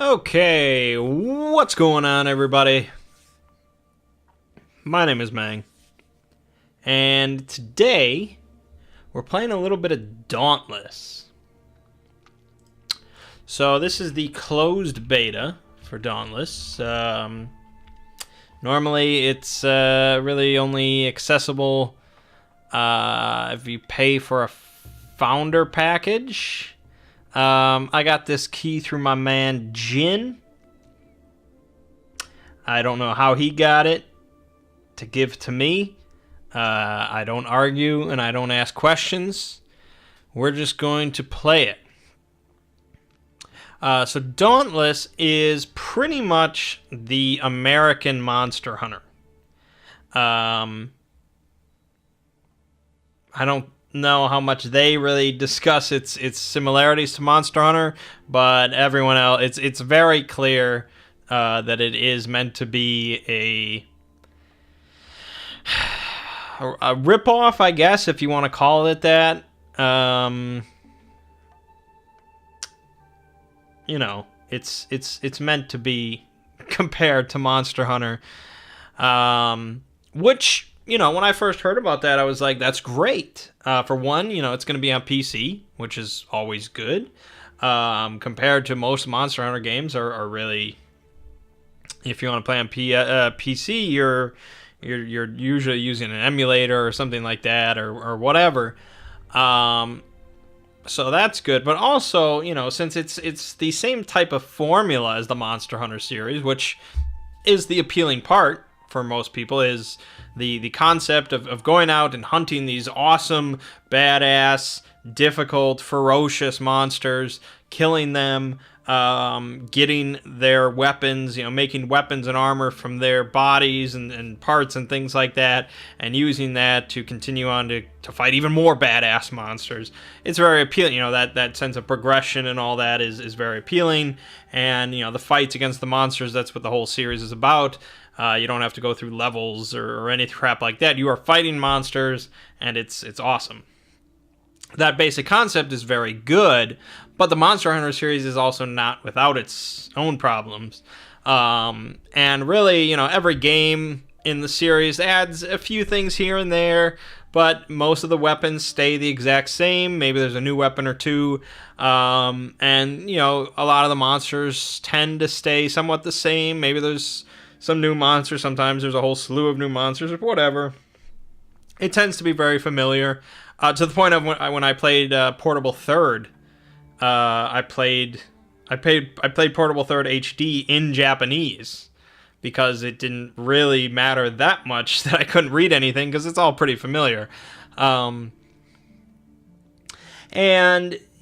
Okay, what's going on, everybody? My name is Mangg, and today we're playing a little bit of Dauntless. So this is the closed beta for Dauntless. Normally, it's really only accessible if you pay for a founder package. I got this key through my man Jin. I don't know how he got it to give to me. I don't argue and I don't ask questions. We're just going to play it. So Dauntless is pretty much the American Monster Hunter. I don't know how much they really discuss its similarities to Monster Hunter, but everyone else, it's very clear that it is meant to be a ripoff, I guess, if you want to call it that. It's meant to be compared to Monster Hunter, which, when I first heard about that, I was like, that's great. For one, it's going to be on PC, which is always good. Compared to most Monster Hunter games are really, if you want to play on PC, you're usually using an emulator or something like that, or whatever. So that's good. But also, since it's the same type of formula as the Monster Hunter series, which is the appealing part for most people, is the concept of going out and hunting these awesome, badass, difficult, ferocious monsters, killing them, getting their weapons, making weapons and armor from their bodies and parts and things like that, and using that to continue on to fight even more badass monsters. It's very appealing. That sense of progression and all that is very appealing. And, the fights against the monsters, that's what the whole series is about. You don't have to go through levels or any crap like that. You are fighting monsters, and it's awesome. That basic concept is very good, but the Monster Hunter series is also not without its own problems. And really, every game in the series adds a few things here and there, but most of the weapons stay the exact same. Maybe there's a new weapon or two. And, a lot of the monsters tend to stay somewhat the same. Maybe there's some new monsters. Sometimes there's a whole slew of new monsters or whatever. It tends to be very familiar. To the point of when I played Portable Third, I played Portable Third HD in Japanese because it didn't really matter that much that I couldn't read anything because it's all pretty familiar. And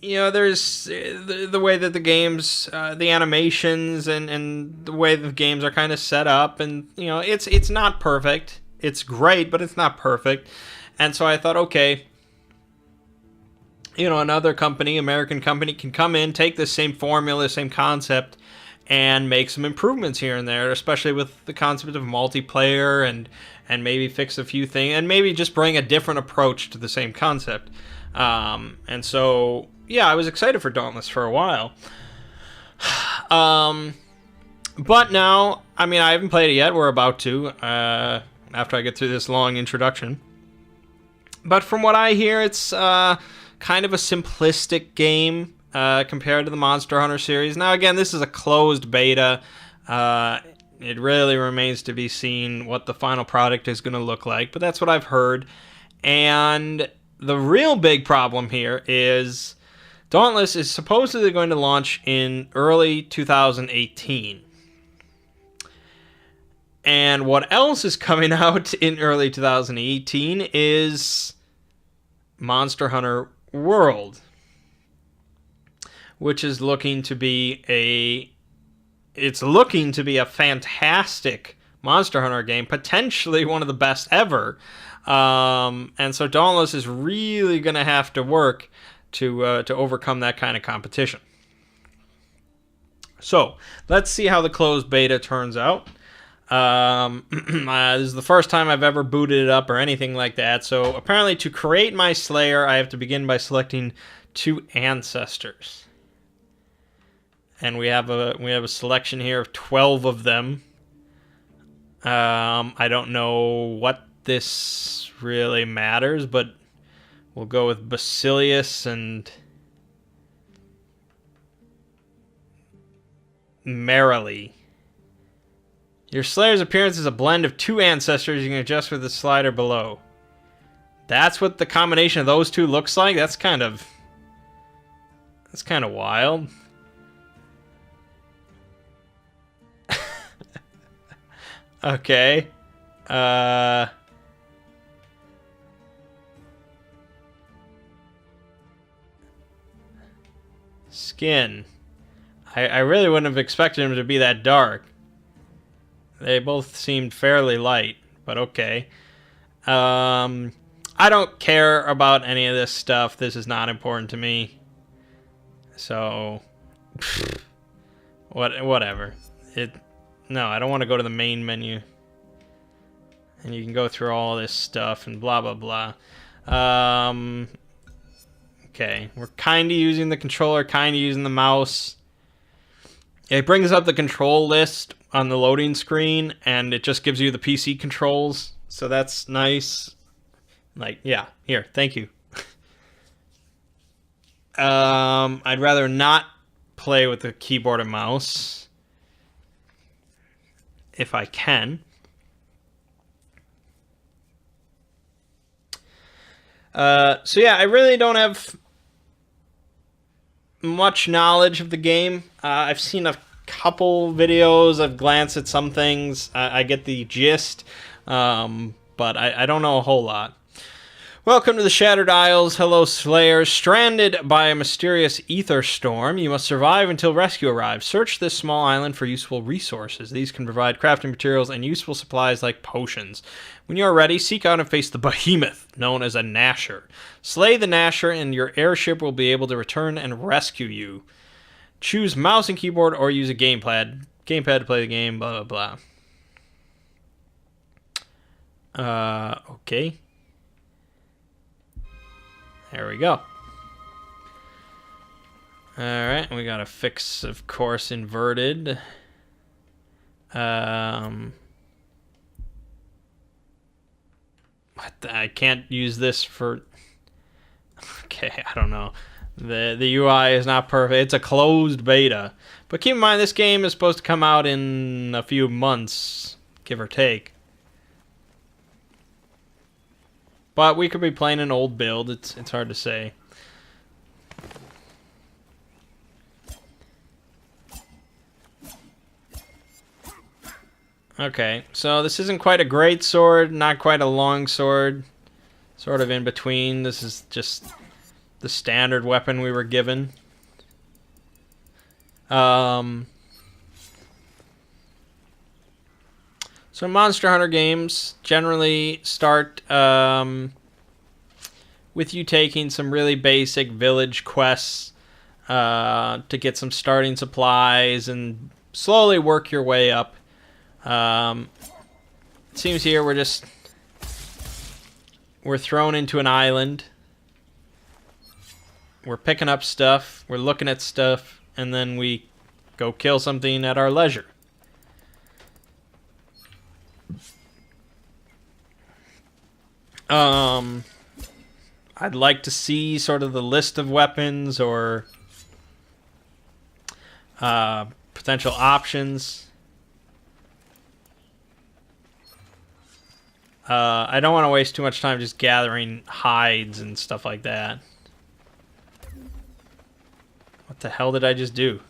there's the way that the games, the animations and the way the games are kind of set up, and it's not perfect. It's great, but it's not perfect. And so I thought, okay, another company, American company, can come in, take the same formula, same concept, and make some improvements here and there, especially with the concept of multiplayer and maybe fix a few things, and maybe just bring a different approach to the same concept. And so, yeah, I was excited for Dauntless for a while. But now, I haven't played it yet. We're about to, after I get through this long introduction. But from what I hear, it's kind of a simplistic game compared to the Monster Hunter series. Now, again, this is a closed beta. It really remains to be seen what the final product is going to look like, but that's what I've heard. And the real big problem here is Dauntless is supposedly going to launch in early 2018. And what else is coming out in early 2018 is Monster Hunter World, which is looking to be a fantastic Monster Hunter game, potentially one of the best ever. And so Dauntless is really going to have to work to overcome that kind of competition. So let's see how the closed beta turns out. This is the first time I've ever booted it up or anything like that. So apparently to create my Slayer, I have to begin by selecting 2 ancestors. and we have a selection here of 12 of them. I don't know what this really matters, but we'll go with Basilius and Merrily. Your Slayer's appearance is a blend of two ancestors. You can adjust with the slider below. That's what the combination of those two looks like? That's kind of wild. Okay. Skin. I really wouldn't have expected him to be that dark. They both seemed fairly light, but okay. I don't care about any of this stuff. This is not important to me. So, whatever. No, I don't want to go to the main menu. And you can go through all this stuff and blah, blah, blah. Okay, we're kind of using the controller, kind of using the mouse. It brings up the control list on the loading screen, and it just gives you the PC controls. So that's nice. Like, yeah, here, thank you. I'd rather not play with the keyboard and mouse. If I can. So yeah, I really don't have much knowledge of the game. I've seen a couple videos, I've glanced at some things, I get the gist, but I don't know a whole lot. Welcome to the Shattered Isles. Hello, Slayers. Stranded by a mysterious ether storm, you must survive until rescue arrives. Search this small island for useful resources. These can provide crafting materials and useful supplies like potions. When you are ready, seek out and face the behemoth, known as a Gnasher. Slay the Gnasher, and your airship will be able to return and rescue you. Choose mouse and keyboard or use a gamepad to play the game, blah, blah, blah. Okay. There we go. Alright, we gotta fix, of course, inverted. I can't use this for... Okay, I don't know. The UI is not perfect. It's a closed beta. But keep in mind, this game is supposed to come out in a few months, give or take. But we could be playing an old build. It's hard to say. Okay, so this isn't quite a great sword, not quite a long sword. Sort of in between. This is just the standard weapon we were given. So Monster Hunter games generally start with you taking some really basic village quests to get some starting supplies and slowly work your way up. It seems here we're thrown into an island. We're picking up stuff, we're looking at stuff, and then we go kill something at our leisure. I'd like to see sort of the list of weapons or potential options. I don't want to waste too much time just gathering hides and stuff like that. What the hell did I just do?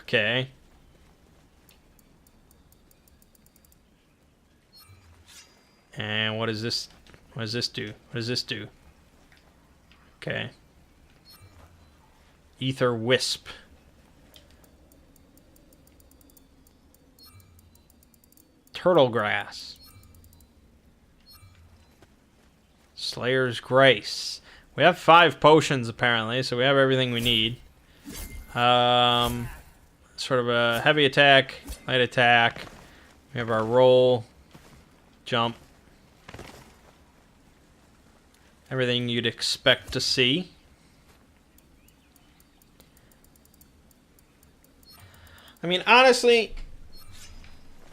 Okay. And what is this? What does this do? What does this do? Okay. Ether Wisp. Turtle Grass. Slayer's Grace. We have 5 potions apparently, so we have everything we need. Sort of a heavy attack, light attack. We have our roll, jump. Everything you'd expect to see. I mean, honestly,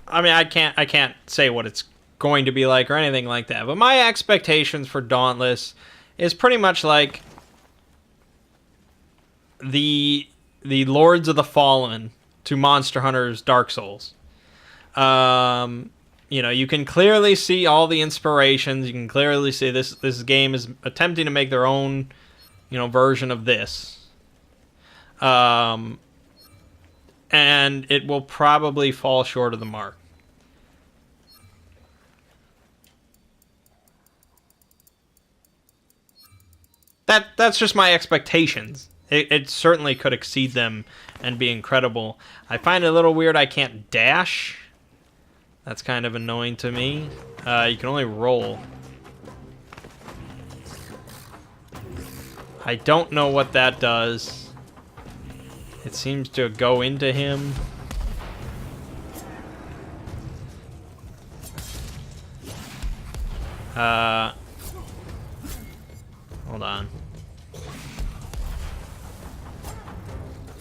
I mean, I can't say what it's going to be like or anything like that. But my expectations for Dauntless is pretty much like the Lords of the Fallen to Monster Hunter's Dark Souls. You know, you can clearly see all the inspirations. You can clearly see this game is attempting to make their own, you know, version of this. And it will probably fall short of the mark. That's just my expectations. It certainly could exceed them and be incredible. I find it a little weird I can't dash. That's kind of annoying to me. You can only roll. I don't know what that does. It seems to go into him. Hold on.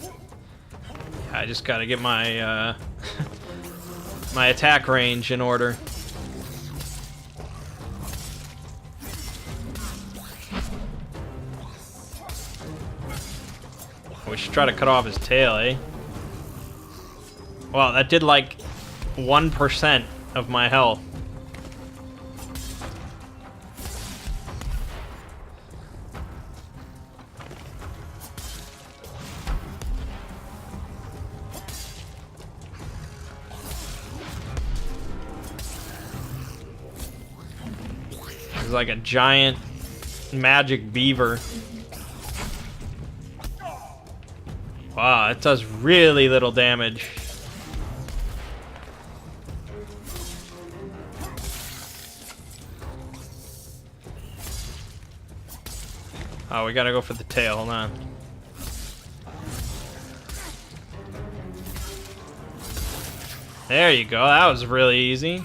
Yeah, I just gotta get my my attack range in order. We should try to cut off his tail, eh? Wow, that did like 1% of my health. It's like a giant magic beaver. Wow, it does really little damage. Oh, we gotta go for the tail, hold on. There you go, that was really easy.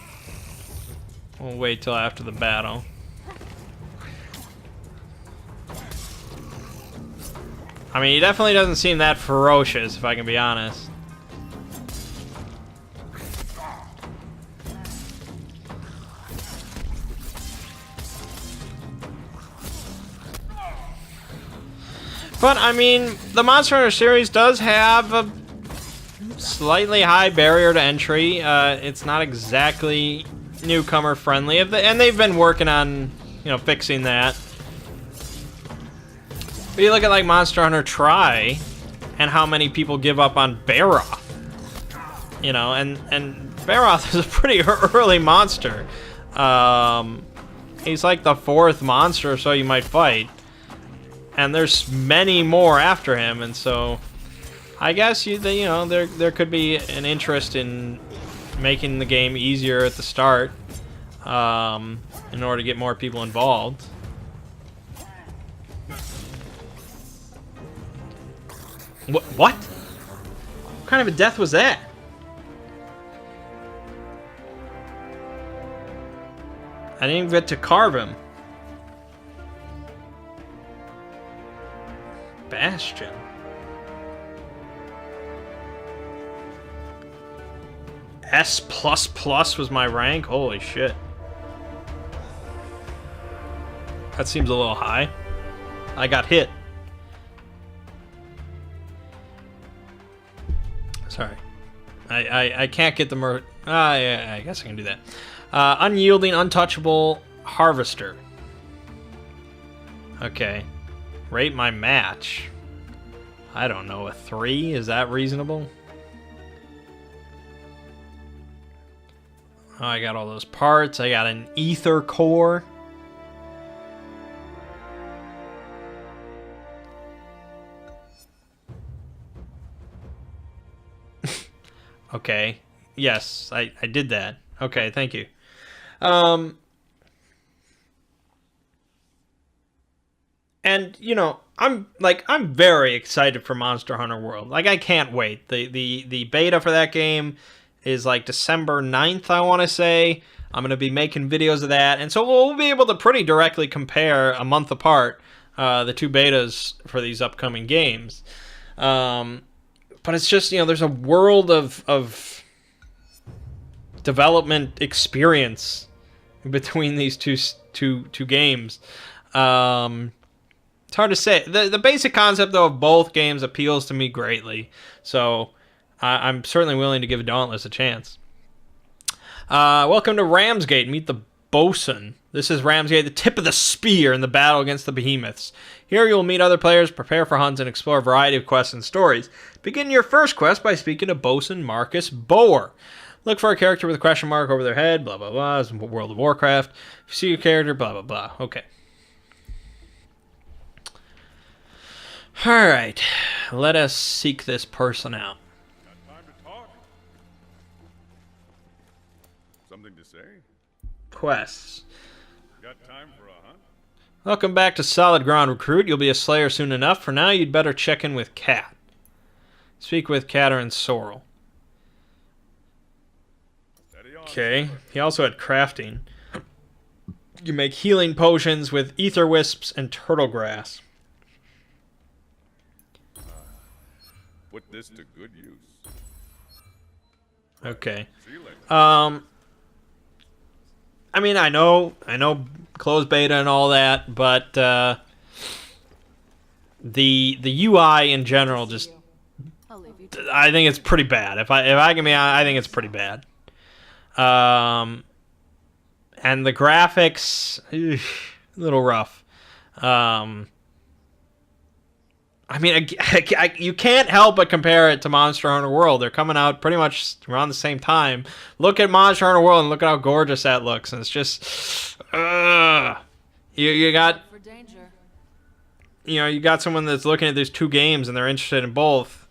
We'll wait till after the battle. I mean, he definitely doesn't seem that ferocious, if I can be honest. But, I mean, the Monster Hunter series does have a slightly high barrier to entry. It's not exactly newcomer friendly, and they've been working on, you know, fixing that. But you look at like Monster Hunter Tri, and how many people give up on Barroth. You know, and Barroth is a pretty early monster. He's like the 4th monster or so you might fight. And there's many more after him, and so I guess you know there could be an interest in making the game easier at the start, in order to get more people involved. What? What kind of a death was that? I didn't even get to carve him. Bastion. S++ was my rank? Holy shit. That seems a little high. I got hit. Sorry. I can't get the yeah, I guess I can do that. Unyielding, untouchable, harvester. Okay. Rate my match. I don't know, a 3? Is that reasonable? Oh, I got all those parts. I got an ether core. Okay. Yes, I did that. Okay, thank you. And, you know, I'm very excited for Monster Hunter World. Like, I can't wait. The beta for that game is like December 9th, I want to say. I'm going to be making videos of that. And so we'll be able to pretty directly compare a month apart the two betas for these upcoming games. But But it's just, there's a world of development experience between these two games. It's hard to say. The basic concept, though, of both games appeals to me greatly. So I'm certainly willing to give Dauntless a chance. Welcome to Ramsgate. Meet the Bosun. This is Ramsgate, the tip of the spear in the battle against the behemoths. Here you will meet other players, prepare for hunts, and explore a variety of quests and stories. Begin your first quest by speaking to Bosun Marcus Boer. Look for a character with a question mark over their head, blah, blah, blah. It's World of Warcraft. If you see a character, blah, blah, blah. Okay. Alright. Let us seek this person out. Got time to talk? Something to say? Quests. Got time for a hunt? Welcome back to Solid Ground, Recruit. You'll be a slayer soon enough. For now, you'd better check in with Cat. Speak with Catter and Sorrel. Okay. He also had crafting. You make healing potions with ether wisps and turtle grass. Put this to good use. Okay. See you later. I mean, I know closed beta and all that, but the UI in general just, I think it's pretty bad. If I can be honest, I think it's pretty bad. And the graphics, a little rough. I mean, you can't help but compare it to Monster Hunter World. They're coming out pretty much around the same time. Look at Monster Hunter World and look at how gorgeous that looks. And it's just, you got, you got someone that's looking at these two games and they're interested in both.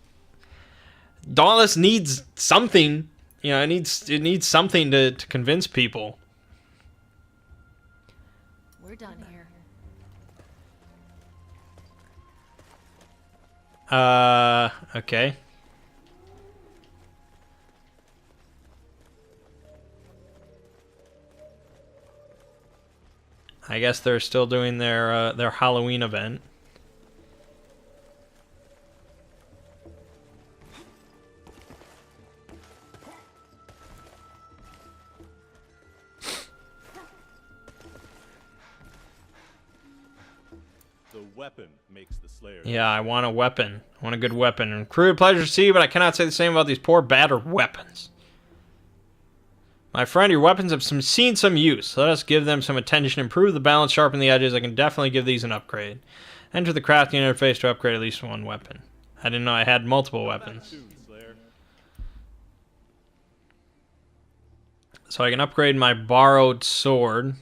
Dauntless needs something. It needs something to convince people. We're done here. Okay. I guess they're still doing their Halloween event. The weapon makes the slayer. Yeah, I want a weapon. I want a good weapon. And crew, pleasure to see you, but I cannot say the same about these poor battered weapons. My friend, your weapons have seen some use. Let us give them some attention, improve the balance, sharpen the edges. I can definitely give these an upgrade. Enter the crafting interface to upgrade at least one weapon. I didn't know I had multiple weapons. So I can upgrade my borrowed sword.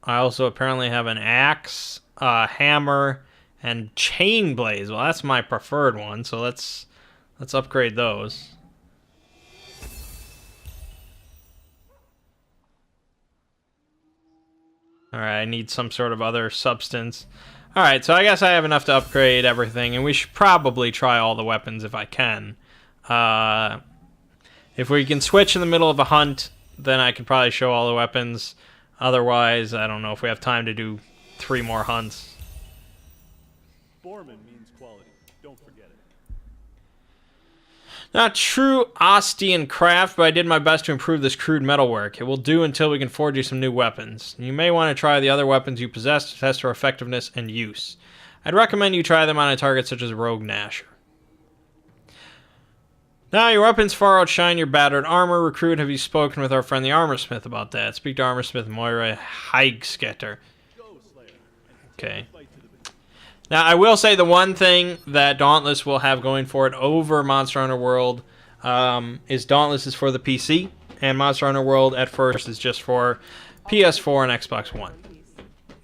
I also apparently have an axe, hammer, and chain blades. Well, that's my preferred one, so let's upgrade those. Alright, I need some sort of other substance. Alright, so I guess I have enough to upgrade everything, and we should probably try all the weapons if I can. If we can switch in the middle of a hunt, then I can probably show all the weapons. Otherwise, I don't know if we have time to do 3 more hunts. Borman means quality. Don't forget it. Not true Ostian craft, but I did my best to improve this crude metalwork. It will do until we can forge you some new weapons. You may want to try the other weapons you possess to test their effectiveness and use. I'd recommend you try them on a target such as Rogue Nasher. Now, your weapons far outshine your battered armor. Recruit, have you spoken with our friend the Armorsmith about that? Speak to Armorsmith Moira Heigsketter. Okay. Now, I will say the one thing that Dauntless will have going for it over Monster Hunter World is Dauntless is for the PC, and Monster Hunter World at first is just for PS4 and Xbox One.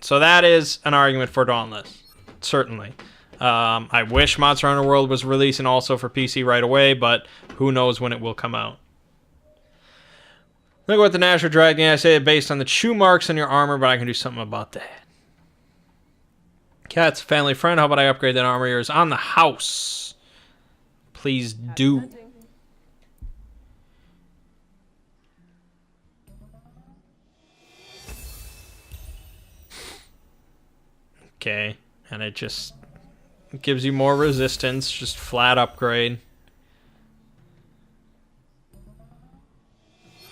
So that is an argument for Dauntless, certainly. I wish Monster Hunter World was releasing also for PC right away, but who knows when it will come out. Look what the Nasher Dragon, I say it based on the chew marks on your armor, but I can do something about that. Cat's family friend, how about I upgrade that armor of yours on the house? Please do. Okay, and it just gives you more resistance, just flat upgrade.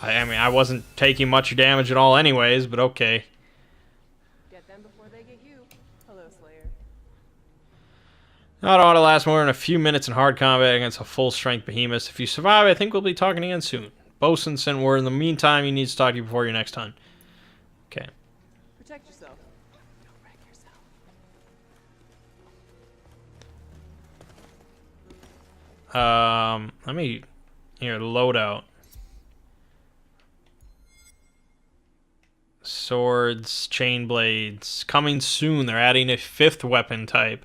I mean, I wasn't taking much damage at all anyways, but okay. Get them before they get you. Hello, Slayer. Not ought to last more than a few minutes in hard combat against a full-strength behemoth. If you survive, I think we'll be talking again soon. Bosun sent word. In the meantime, he needs to talk to you before your next hunt. Okay. Protect yourself. Don't wreck yourself. Let me... Here, loadout. Swords, chain blades. Coming soon. They're adding a 5th weapon type.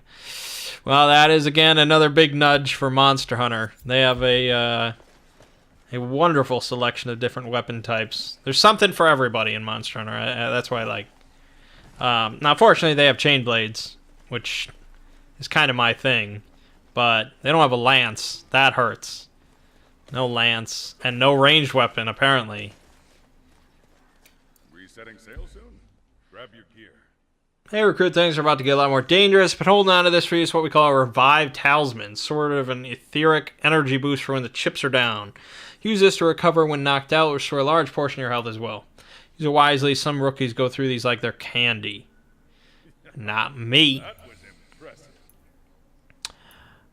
Well, that is, again, another big nudge for Monster Hunter. They have a wonderful selection of different weapon types. There's something for everybody in Monster Hunter. That's what I like. Now, fortunately, they have chain blades, which is kind of my thing. But they don't have a lance. That hurts. No lance. And no ranged weapon, apparently. Resetting sail soon? Grab your gear. Hey, recruit, things are about to get a lot more dangerous, but holding on to this for you is what we call a revived talisman, sort of an etheric energy boost for when the chips are down. Use this to recover when knocked out, or restore a large portion of your health as well. Use it wisely. Some rookies go through these like they're candy. Not me. That was impressive.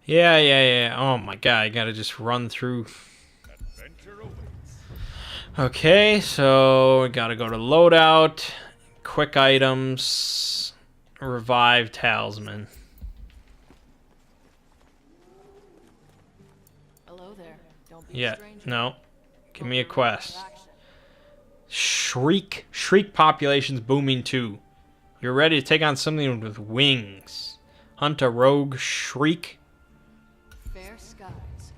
Yeah. Oh my god, I gotta just run through. Adventure awaits. Okay, so we gotta go to loadout, quick items, revive talisman. Hello there. Don't be a Yeah, stranger. no. Give me a quest. Shriek populations booming too. You're ready to take on something with wings. Hunt a rogue shriek. Fair skies.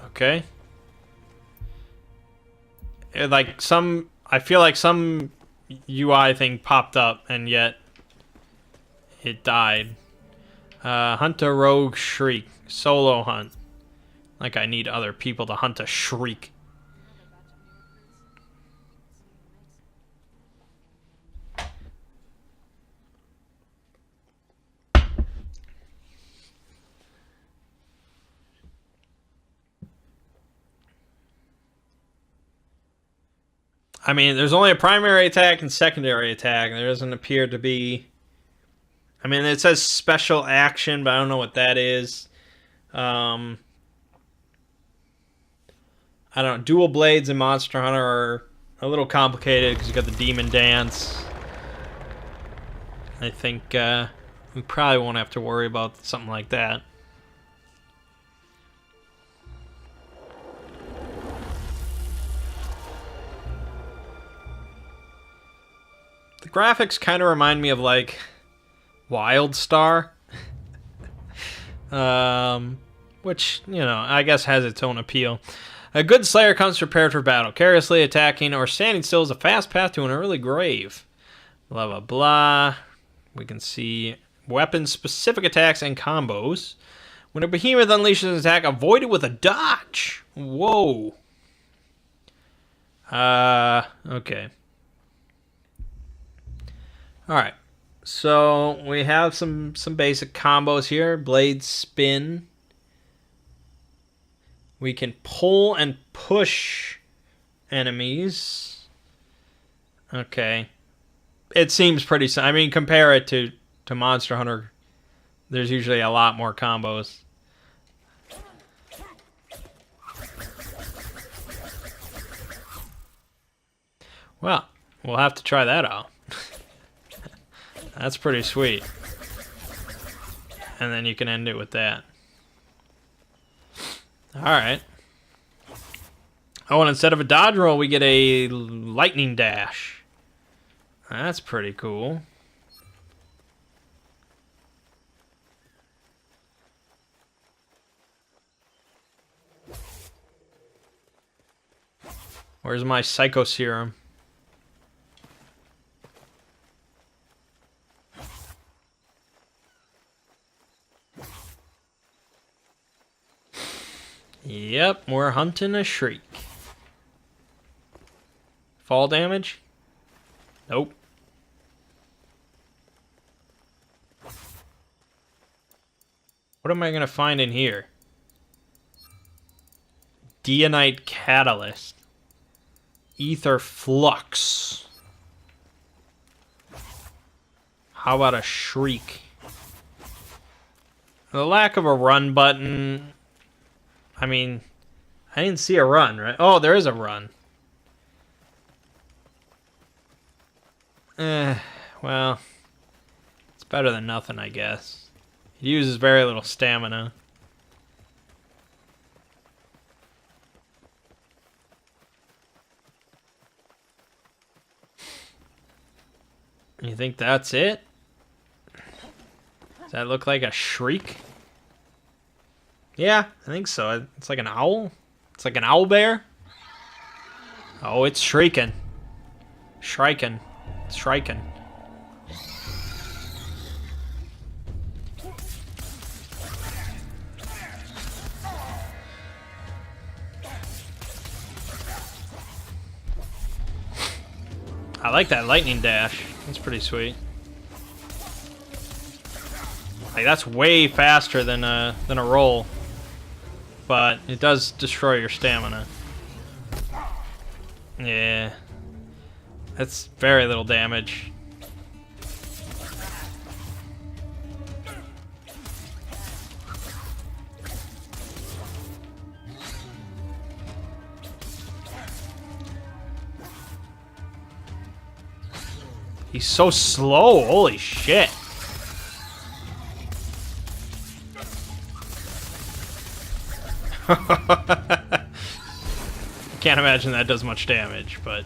Okay. Like I feel like some UI thing popped up and yet it died. Hunt a rogue shriek. Solo hunt. Like I need other people to hunt a shriek. I mean, there's only a primary attack and secondary attack. There doesn't appear to be... I mean, it says special action, but I don't know what that is. I don't know. Dual blades in Monster Hunter are a little complicated because you got the Demon Dance. I think we probably won't have to worry about something like that. The graphics kind of remind me of, like, WildStar. Which, you know, I guess has its own appeal. A good Slayer comes prepared for battle. Carelessly attacking or standing still is a fast path to an early grave. Blah, blah, blah. We can see weapon-specific attacks and combos. When a behemoth unleashes an attack, avoid it with a dodge. Whoa. Okay. Alright, so we have some basic combos here. Blade spin. We can pull and push enemies. Okay. It seems pretty... I mean, compare it to Monster Hunter. There's usually a lot more combos. Well, we'll have to try that out. That's pretty sweet. And then you can end it with that. Alright. Oh, and instead of a dodge roll, we get a lightning dash. That's pretty cool. Where's my Psycho Serum? Yep, we're hunting a shriek. Fall damage? Nope. What am I going to find in here? Deionite Catalyst. Ether Flux. How about a Shriek? The lack of a run button. I mean, I didn't see a run, right? Oh, there is a run. Well, it's better than nothing, I guess. He uses very little stamina. You think that's it? Does that look like a Shriek? Yeah, I think so. It's like an owl. It's like an owl bear. Oh, it's shrieking. Shrieking. It's shrieking. I like that lightning dash. That's pretty sweet. Like, that's way faster than a roll, but it does destroy your stamina. Yeah, that's very little damage. He's so slow. Holy shit. Can't imagine that does much damage, but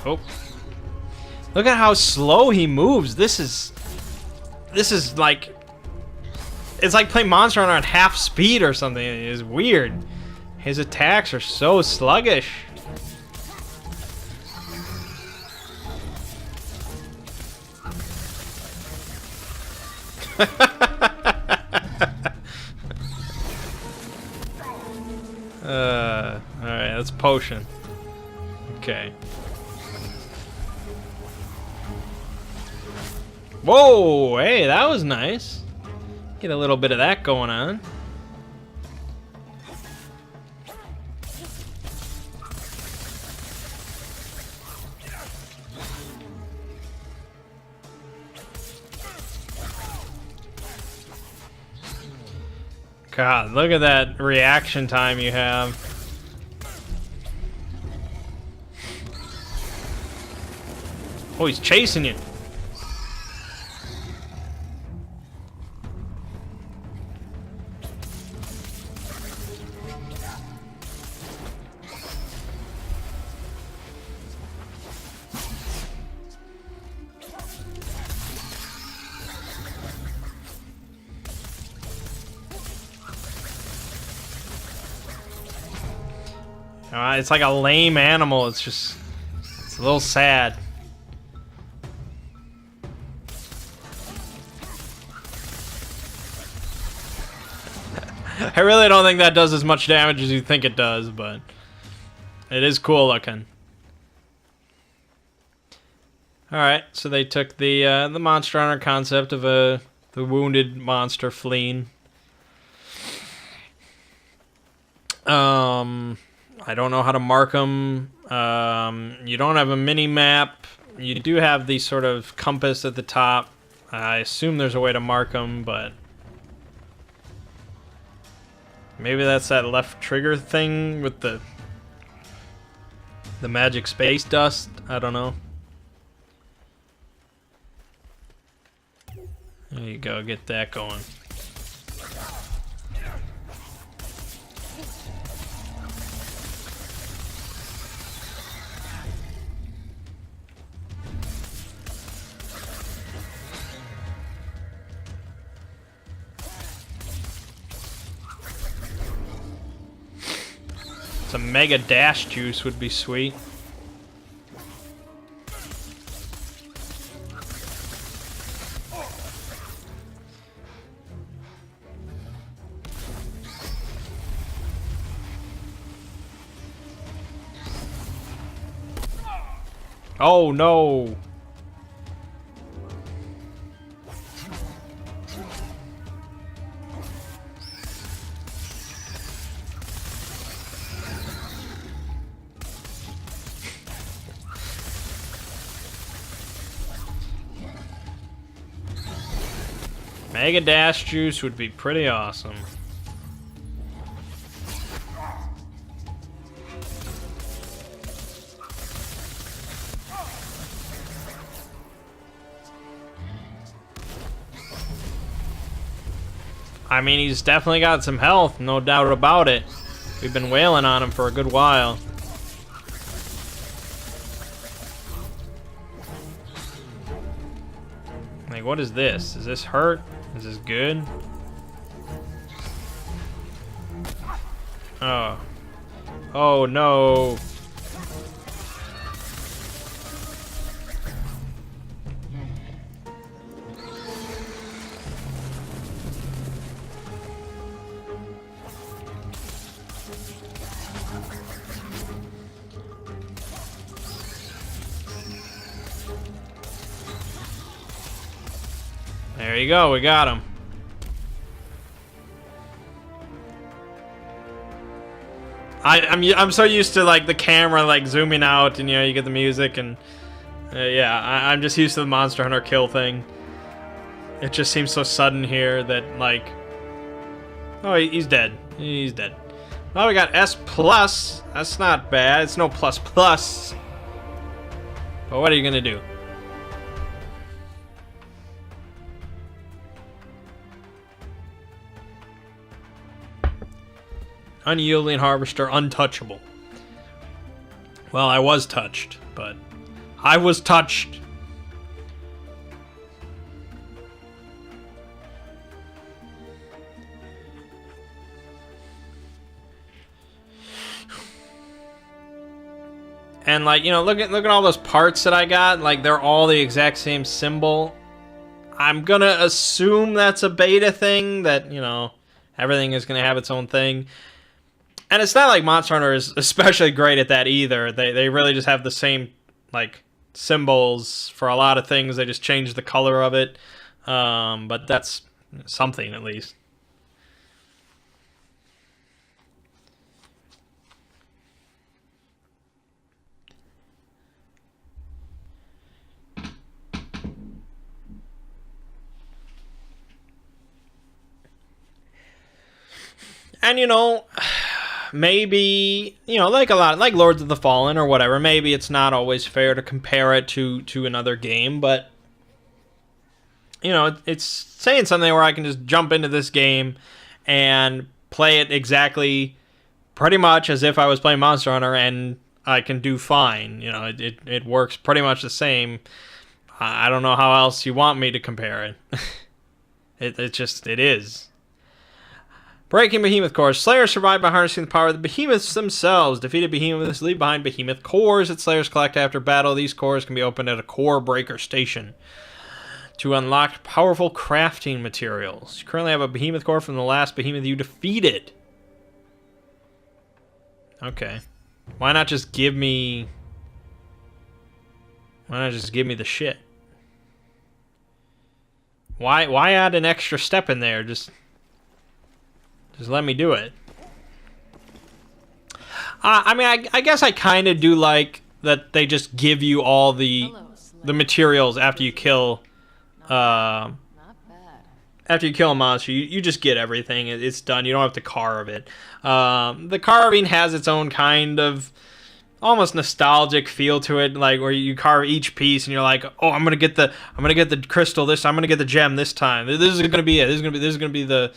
oh, look at how slow he moves. This is like, it's like playing Monster Hunter on half speed or something. It's weird. His attacks are so sluggish. Alright, that's potion. Okay. Whoa, hey, that was nice. Get a little bit of that going on. God, look at that reaction time you have. Oh, he's chasing you. It's like a lame animal. It's just, it's a little sad. I really don't think that does as much damage as you think it does, but it is cool looking. Alright, so they took the Monster Hunter concept of the wounded monster fleeing. I don't know how to mark them. You don't have a mini map. You do have the sort of compass at the top. I assume there's a way to mark them, but maybe that's that left trigger thing with the magic space dust. I don't know. There you go. Get that going. Some mega dash juice would be sweet. Oh no. Mega Dash Juice would be pretty awesome. I mean, he's definitely got some health, no doubt about it. We've been wailing on him for a good while. Like, what is this? Is this hurt? Is this good? Oh. Oh no. There you go, we got him. I'm so used to like the camera like zooming out and you know you get the music and yeah, I'm just used to the Monster Hunter kill thing. It just seems so sudden here that like, oh, he's dead. He's dead. Well, we got S plus. That's not bad. It's no plus plus. But what are you gonna do? Unyielding Harvester, untouchable. Well, I was touched, but I was touched. And like, you know, look at all those parts that I got. Like, they're all the exact same symbol. I'm gonna assume that's a beta thing, that, you know, everything is gonna have its own thing. And it's not like Monster Hunter is especially great at that either. They really just have the same, like, symbols for a lot of things. They just change the color of it. But that's something, at least. And, you know, maybe, you know, like Lords of the Fallen or whatever, maybe it's not always fair to compare it to another game, but, you know, it's saying something where I can just jump into this game and play it exactly, pretty much as if I was playing Monster Hunter, and I can do fine. You know, it works pretty much the same. I don't know how else you want me to compare it. It is. Breaking Behemoth cores. Slayers survive by harnessing the power of the behemoths themselves. Defeated behemoths leave behind behemoth cores that Slayers collect after battle. These cores can be opened at a core breaker station to unlock powerful crafting materials. You currently have a behemoth core from the last behemoth you defeated. Okay. Why not just give me the shit? Why add an extra step in there? Just let me do it. I mean, I guess I kind of do like that they just give you all the materials after you kill after you kill a monster. You just get everything. It's done. You don't have to carve it. The carving has its own kind of almost nostalgic feel to it, like where you carve each piece and you're like, oh, I'm gonna get the crystal this time. I'm gonna get the gem this time. This is gonna be it. This is gonna be the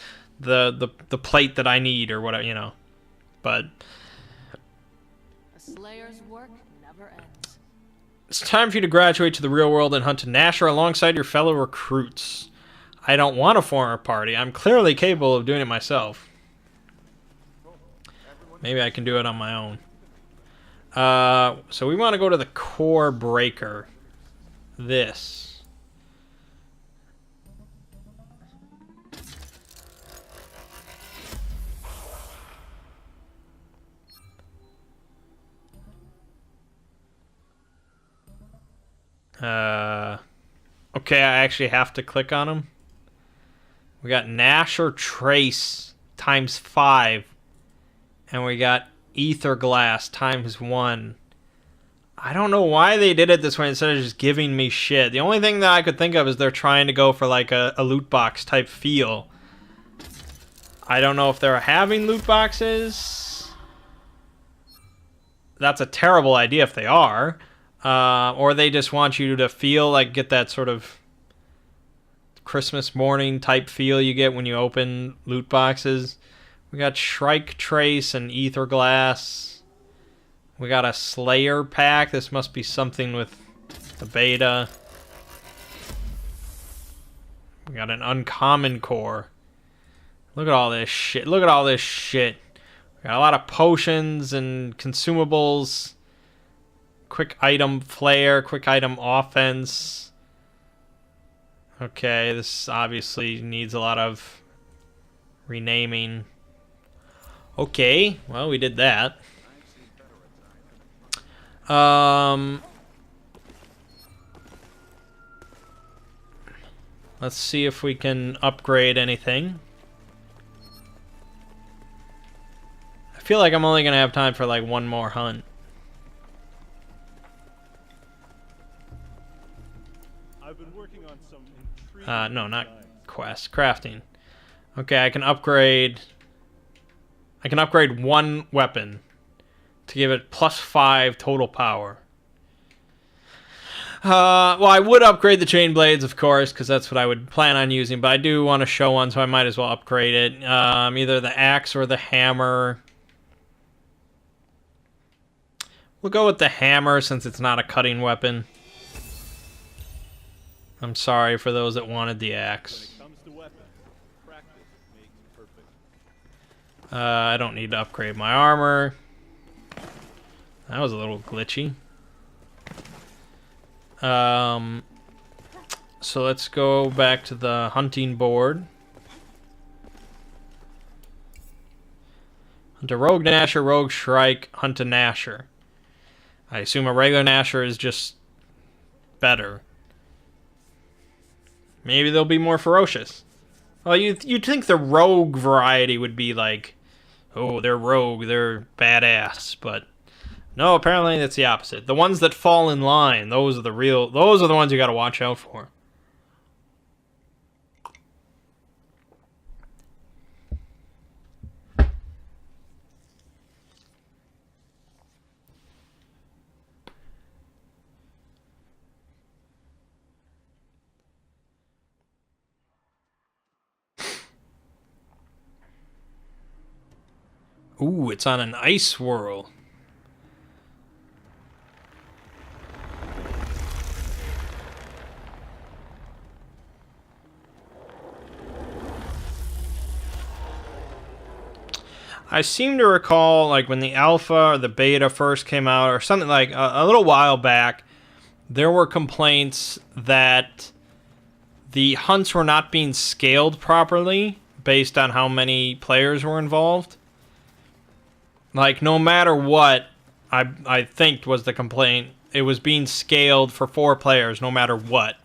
plate that I need or whatever, you know. But A Slayer's work never ends. it's time for you to graduate to the real world and hunt a Nasher alongside your fellow recruits. I don't want to form a party. I'm clearly capable of doing it myself. Maybe I can do it on my own. So we want to go to the core breaker. This. Okay, I actually have to click on them. We got Nash or Trace times 5. And we got Ether Glass times 1. I don't know why they did it this way instead of just giving me shit. The only thing that I could think of is they're trying to go for like a loot box type feel. I don't know if they're having loot boxes. That's a terrible idea if they are. Or they just want you to feel like get that sort of Christmas morning type feel you get when you open loot boxes. We got Shrike Trace and Ether Glass. We got a Slayer pack. This must be something with the beta. We got an Uncommon Core. Look at all this shit. Look at all this shit. We got a lot of potions and consumables. Quick item flare. Quick item offense. Okay, this obviously needs a lot of renaming. Okay, well, we did that. Let's see if we can upgrade anything. I feel like I'm only gonna have time for like one more hunt. I've been working on some intriguing No, not designs. quest. Crafting. Okay, I can upgrade one weapon to give it +5 total power. Well, I would upgrade the chain blades, of course, because that's what I would plan on using, but I do want to show one, so I might as well upgrade it. Either the axe or the hammer. We'll go with the hammer since it's not a cutting weapon. I'm sorry for those that wanted the When axe. it comes to weapons, practice makes perfect. I don't need to upgrade my armor. That was a little glitchy. So let's go back to the hunting board. Hunt a rogue Nasher, rogue Shrike, hunt a Nasher. I assume a regular Nasher is just better. Maybe they'll be more ferocious. Well, you'd think the rogue variety would be like, oh, they're rogue, they're badass, but no, apparently it's the opposite. The ones that fall in line, those are the ones you gotta watch out for. Ooh, it's on an ice swirl. I seem to recall, like, when the alpha or the beta first came out, or something like a little while back, there were complaints that the hunts were not being scaled properly based on how many players were involved. Like, no matter what, I think was the complaint, it was being scaled for 4 players no matter what.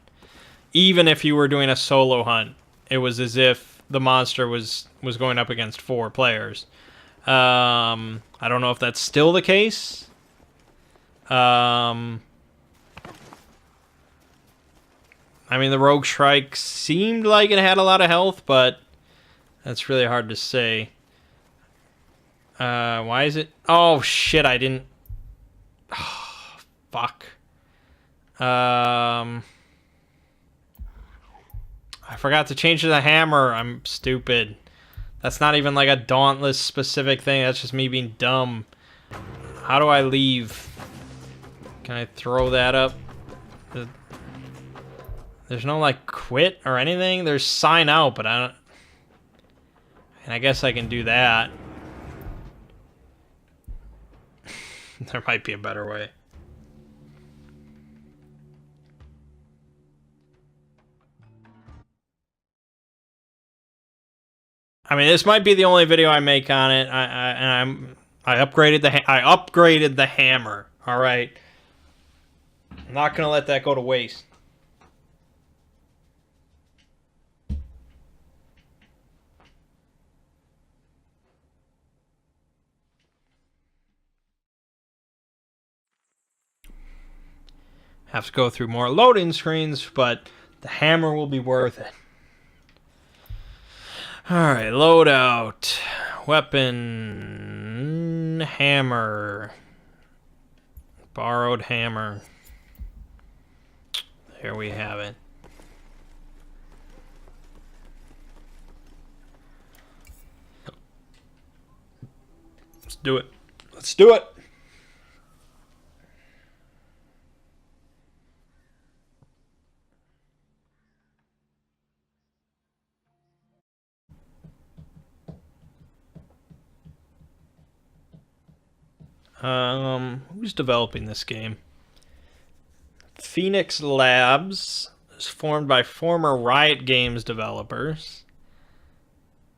Even if you were doing a solo hunt, it was as if the monster was going up against 4 players. I don't know if that's still the case. I mean, the Rogue Shrike seemed like it had a lot of health, but that's really hard to say. Why is it? Oh, shit, I didn't... Oh, fuck. I forgot to change to the hammer. I'm stupid. That's not even like a Dauntless specific thing. That's just me being dumb. How do I leave? Can I throw that up? There's no, like, quit or anything. There's sign out, but I don't... And I guess I can do that. There might be a better way. I mean, this might be the only video I make on it. I upgraded the hammer. All right. I'm not gonna let that go to waste. Have to go through more loading screens, but the hammer will be worth it. Alright, loadout. Weapon. Hammer. Borrowed hammer. Here we have it. Let's do it. Let's do it. Who's developing this game? Phoenix Labs is formed by former Riot Games developers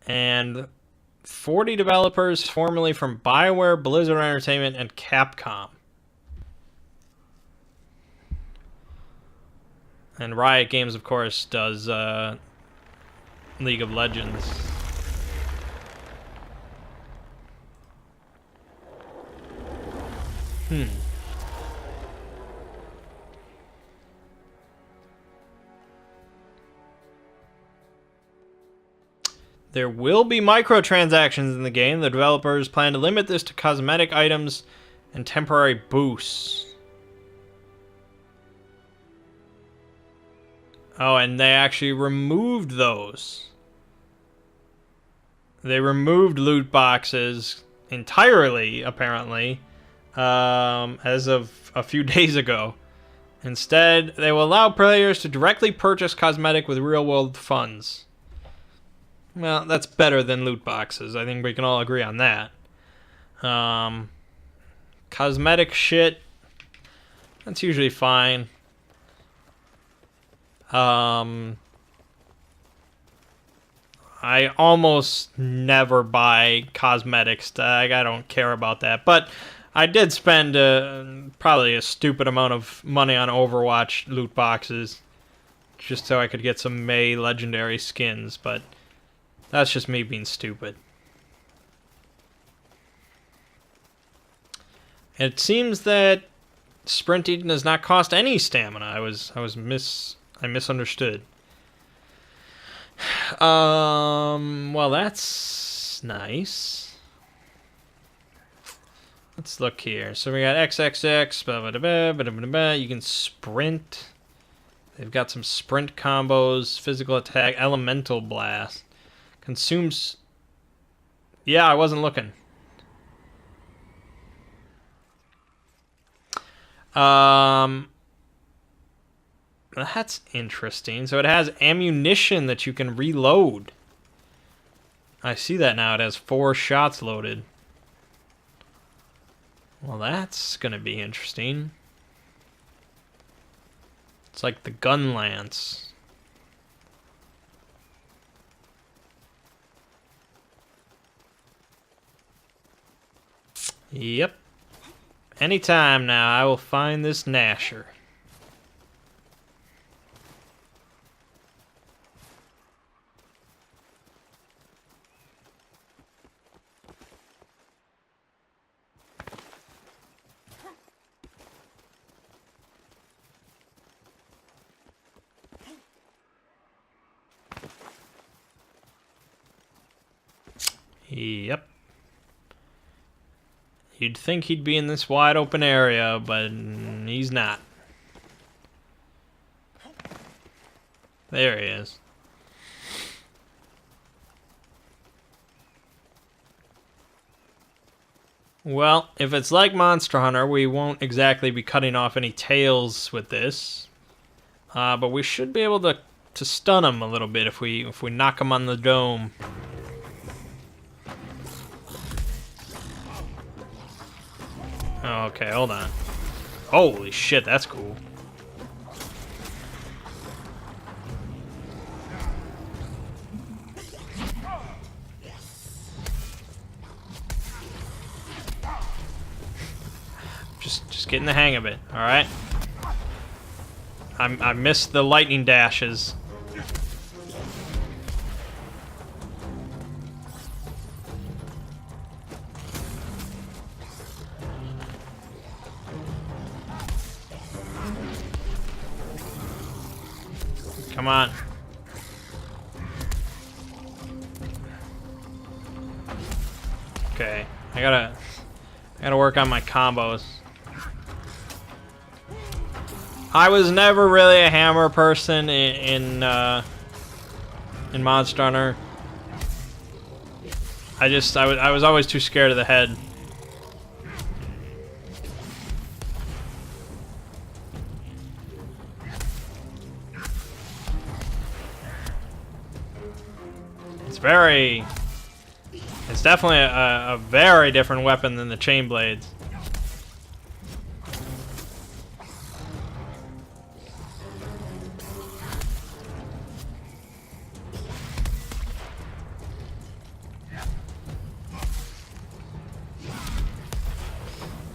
and 40 developers formerly from BioWare, Blizzard Entertainment, and Capcom. And Riot Games, of course, does League of Legends. There will be microtransactions in the game. The developers plan to limit this to cosmetic items and temporary boosts. Oh, and they actually removed those. They removed loot boxes entirely, apparently, as of a few days ago. Instead, they will allow players to directly purchase cosmetic with real-world funds. Well, that's better than loot boxes. I think we can all agree on that. Cosmetic shit, that's usually fine. I almost never buy cosmetics. I don't care about that. But I did spend probably a stupid amount of money on Overwatch loot boxes just so I could get some May legendary skins, but that's just me being stupid. It seems that sprinting does not cost any stamina. I misunderstood. Well, that's nice. Let's look here. So we got XXX, blah, blah, blah, blah, blah, blah. You can sprint. They've got some sprint combos, physical attack, elemental blast. Consumes... Yeah, I wasn't looking. That's interesting. So it has ammunition that you can reload. I see that now. It has 4 shots loaded. Well, that's gonna be interesting. It's like the gun lance. Yep. Anytime now, I will find this Gnasher. Yep. You'd think he'd be in this wide open area, but he's not. There he is. Well, if it's like Monster Hunter, we won't exactly be cutting off any tails with this. But we should be able to stun him a little bit if we knock him on the dome. Okay, hold on. Holy shit, that's cool. Just getting the hang of it, alright? I missed the lightning dashes. Come on. Okay, I gotta work on my combos. I was never really a hammer person in Monster Hunter. I was always too scared of the head. It's definitely a very different weapon than the chain blades.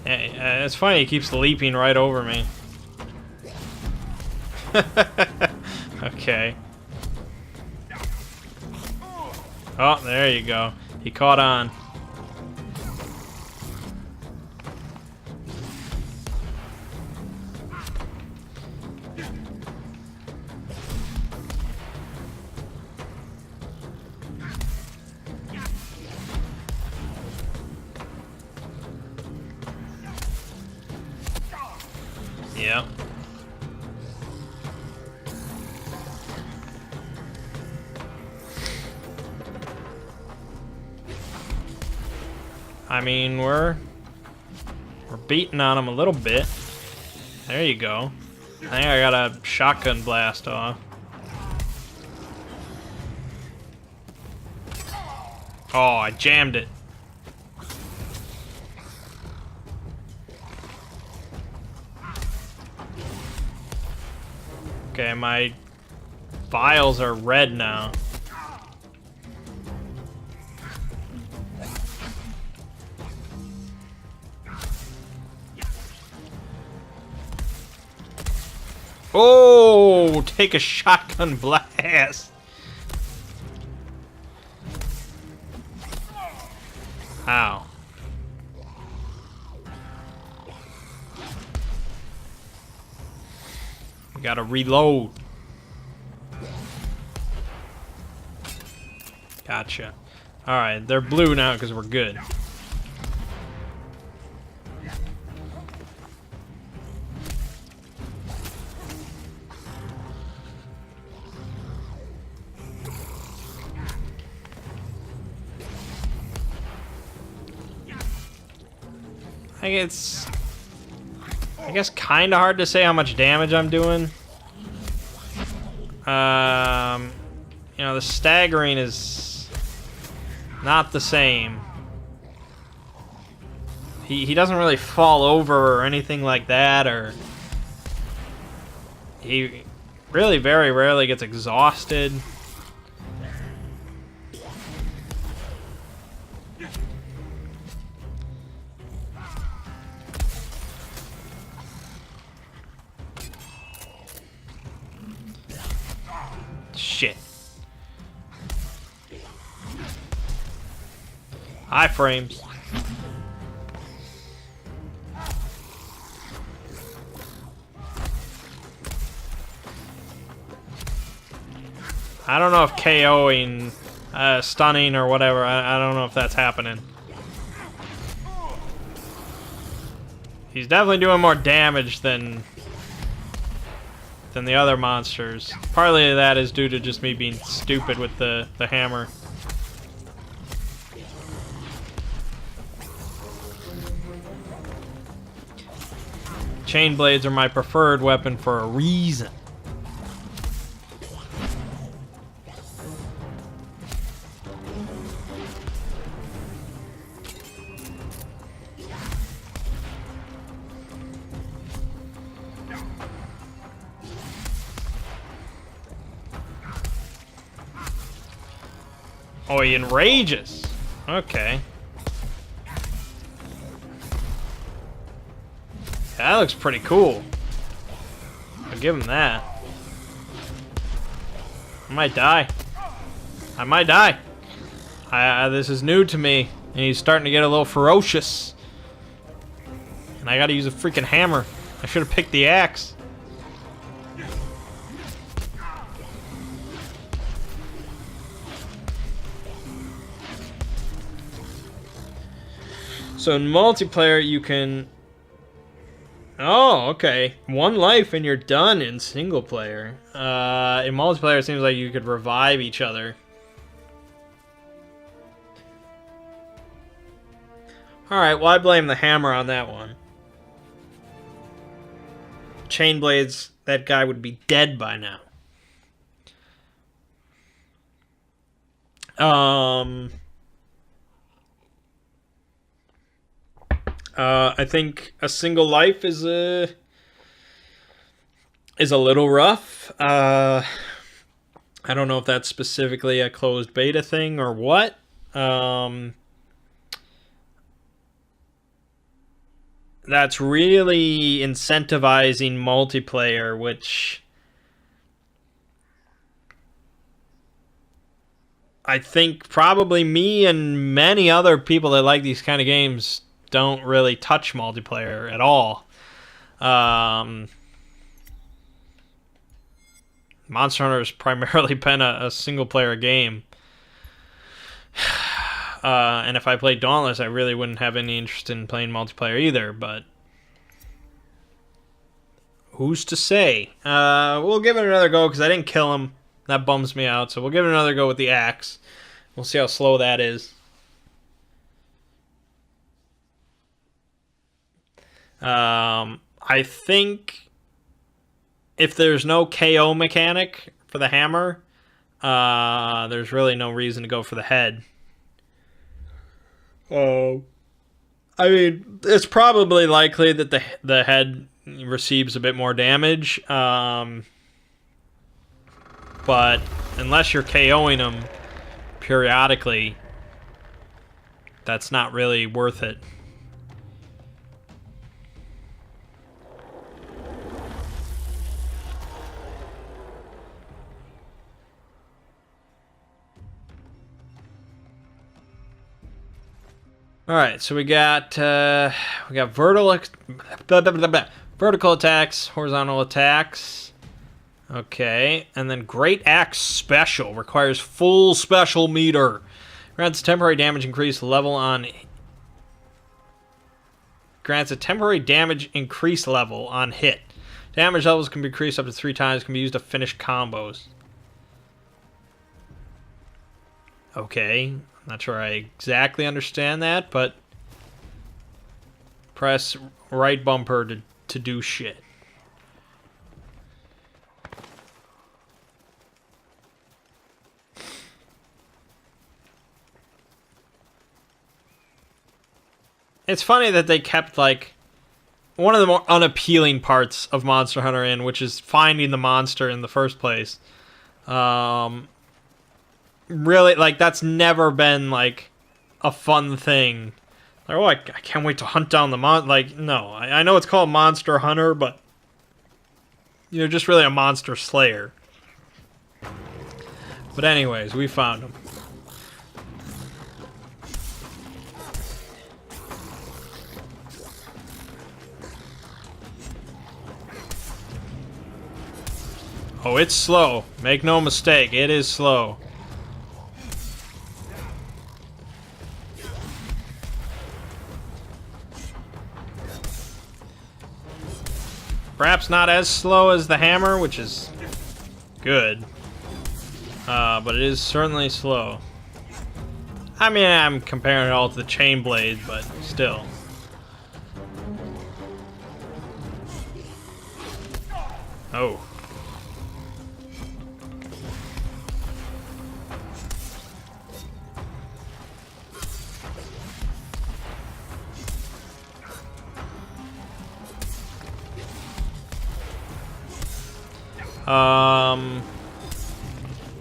It's funny, he keeps leaping right over me. Okay. Oh, there you go. He caught on. Yep. I mean, we're beating on him a little bit. There you go. I think I got a shotgun blast off. Oh, I jammed it. Okay, my vials are red now. Oh, take a shotgun blast. Ow. We gotta reload. Gotcha. Alright, they're blue now because we're good. I guess kind of hard to say how much damage I'm doing. You know, the staggering is not the same. He doesn't really fall over or anything like that, or he really very rarely gets exhausted. Shit. High frames. I don't know if KOing, stunning or whatever, I don't know if that's happening. He's definitely doing more damage than the other monsters. Partly that is due to just me being stupid with the hammer. Chain blades are my preferred weapon for a reason. Oh, he enrages. Okay. That looks pretty cool. I'll give him that. I might die. I might die. This is new to me, and he's starting to get a little ferocious. And I gotta use a freaking hammer. I should have picked the axe. So in multiplayer, you can... Oh, okay. 1 life and you're done in single player. In multiplayer, it seems like you could revive each other. Alright, well, I blame the hammer on that one. Chain blades, that guy would be dead by now. I think a single life is a little rough. I don't know if that's specifically a closed beta thing or what. That's really incentivizing multiplayer, which I think probably me and many other people that like these kind of games don't really touch multiplayer at all. Monster Hunter has primarily been a single-player game. And if I played Dauntless, I really wouldn't have any interest in playing multiplayer either, but who's to say? We'll give it another go, because I didn't kill him. That bums me out, so we'll give it another go with the axe. We'll see how slow that is. I think if there's no KO mechanic for the hammer, there's really no reason to go for the head. I mean, it's probably likely that the head receives a bit more damage, but unless you're KOing them periodically, that's not really worth it. All right, so we got vertical attacks, horizontal attacks. Okay, and then Great Axe Special requires full special meter. Grants a temporary damage increase level on hit. Damage levels can be increased up to 3 times. Can be used to finish combos. Okay. Not sure I exactly understand that, but press right bumper to do shit. It's funny that they kept, like, one of the more unappealing parts of Monster Hunter in, which is finding the monster in the first place. Really, like, that's never been, like, a fun thing. Like, oh, I can't wait to hunt down the like, no. I know it's called Monster Hunter, but you're just really a monster slayer. But anyways, we found him. Oh, it's slow. Make no mistake, it is slow. Perhaps not as slow as the hammer, which is good. But it is certainly slow. I mean, I'm comparing it all to the chain blade, but still. Oh.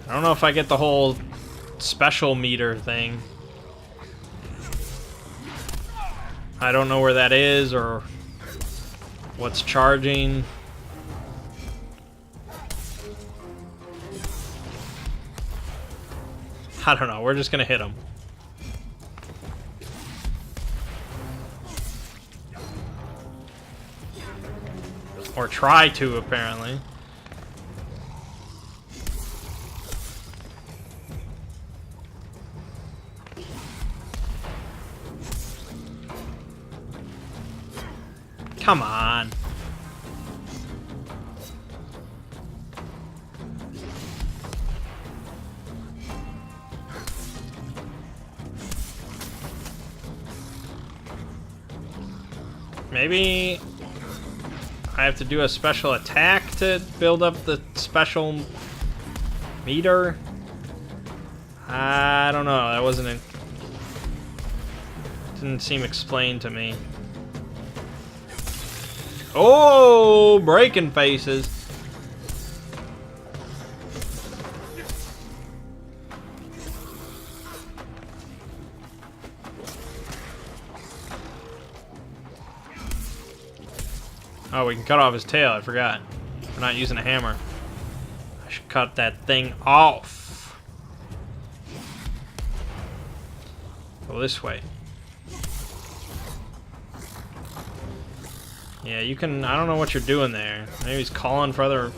I don't know if I get the whole special meter thing. I don't know where that is or what's charging. I don't know. We're just gonna hit him. Or try to, apparently. Come on. Maybe I have to do a special attack to build up the special meter? I don't know. That didn't seem explained to me. Oh, breaking faces. Oh, we can cut off his tail. I forgot. We're not using a hammer. I should cut that thing off. Go this way. Yeah, you can... I don't know what you're doing there. Maybe he's calling for other...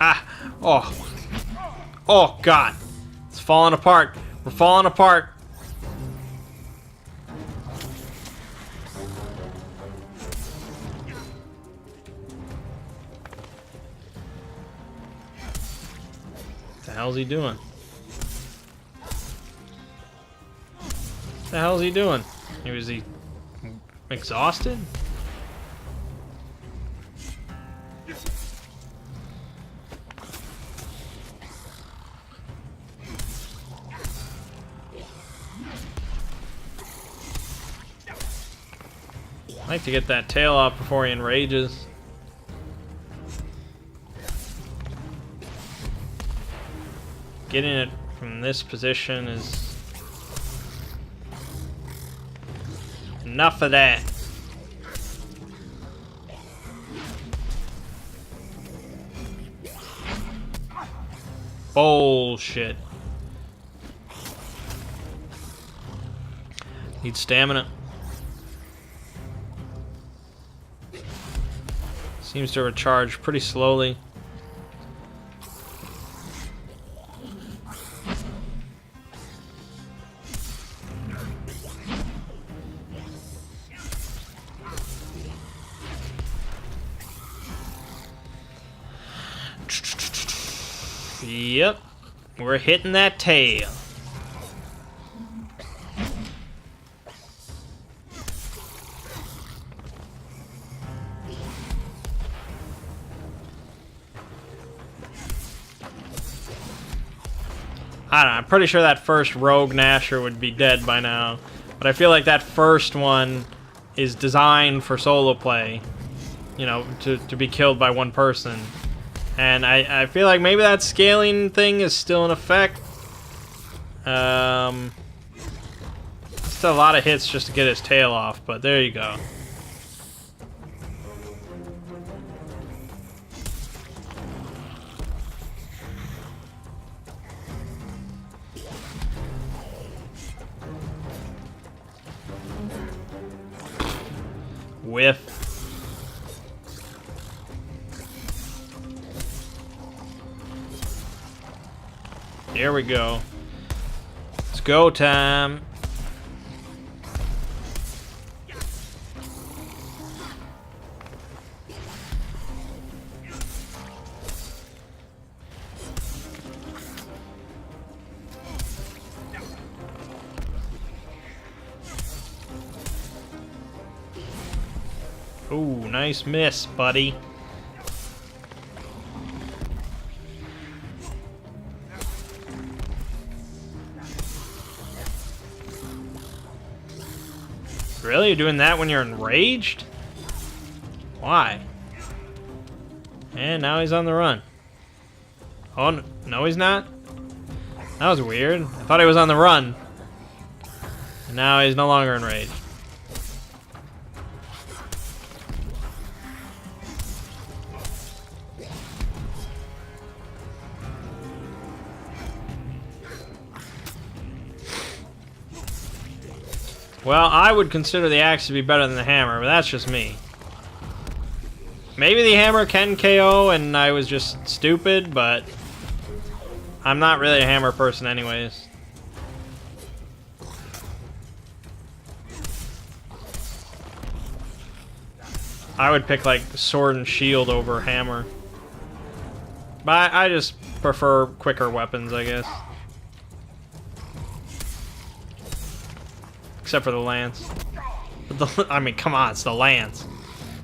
Ah! Oh! Oh, God! It's falling apart. We're falling apart. What the hell's he doing? What the hell's he doing? Was he exhausted? I like to get that tail off before he enrages. Getting it from this position is enough of that. Bullshit. Need stamina. Seems to recharge pretty slowly. Yep, we're hitting that tail. I don't know, I'm pretty sure that first rogue Gnasher would be dead by now. But I feel like that first one is designed for solo play. You know, to be killed by one person. And I feel like maybe that scaling thing is still in effect. Still a lot of hits just to get his tail off, but there you go. Whiff. Here we go. It's go time. Ooh, nice miss, buddy. Really? You're doing that when you're enraged? Why? And now he's on the run. Oh, no he's not? That was weird. I thought he was on the run. And now he's no longer enraged. Well, I would consider the axe to be better than the hammer, but that's just me. Maybe the hammer can KO and I was just stupid, but I'm not really a hammer person anyways. I would pick like sword and shield over hammer. But I just prefer quicker weapons, I guess. Except for the lance. But I mean, come on, it's the lance.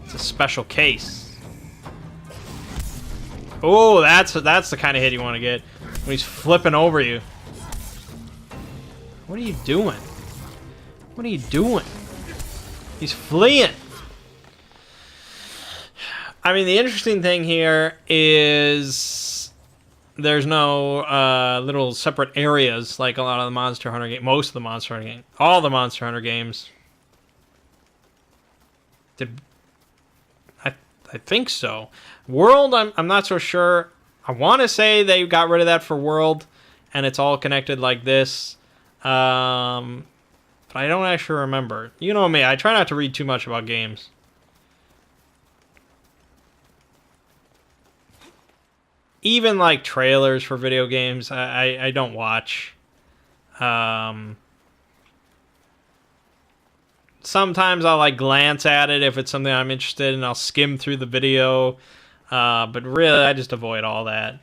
It's a special case. Oh, that's the kind of hit you want to get when he's flipping over you. What are you doing? What are you doing? He's fleeing. I mean, the interesting thing here is there's no little separate areas like a lot of the Monster Hunter games. Most of the Monster Hunter games. All the Monster Hunter games. I think so. World, I'm not so sure. I want to say they got rid of that for World, and it's all connected like this. But I don't actually remember. You know me, I try not to read too much about games. Even like trailers for video games, I don't watch. Sometimes I'll like glance at it if it's something I'm interested in. I'll skim through the video, but really I just avoid all that.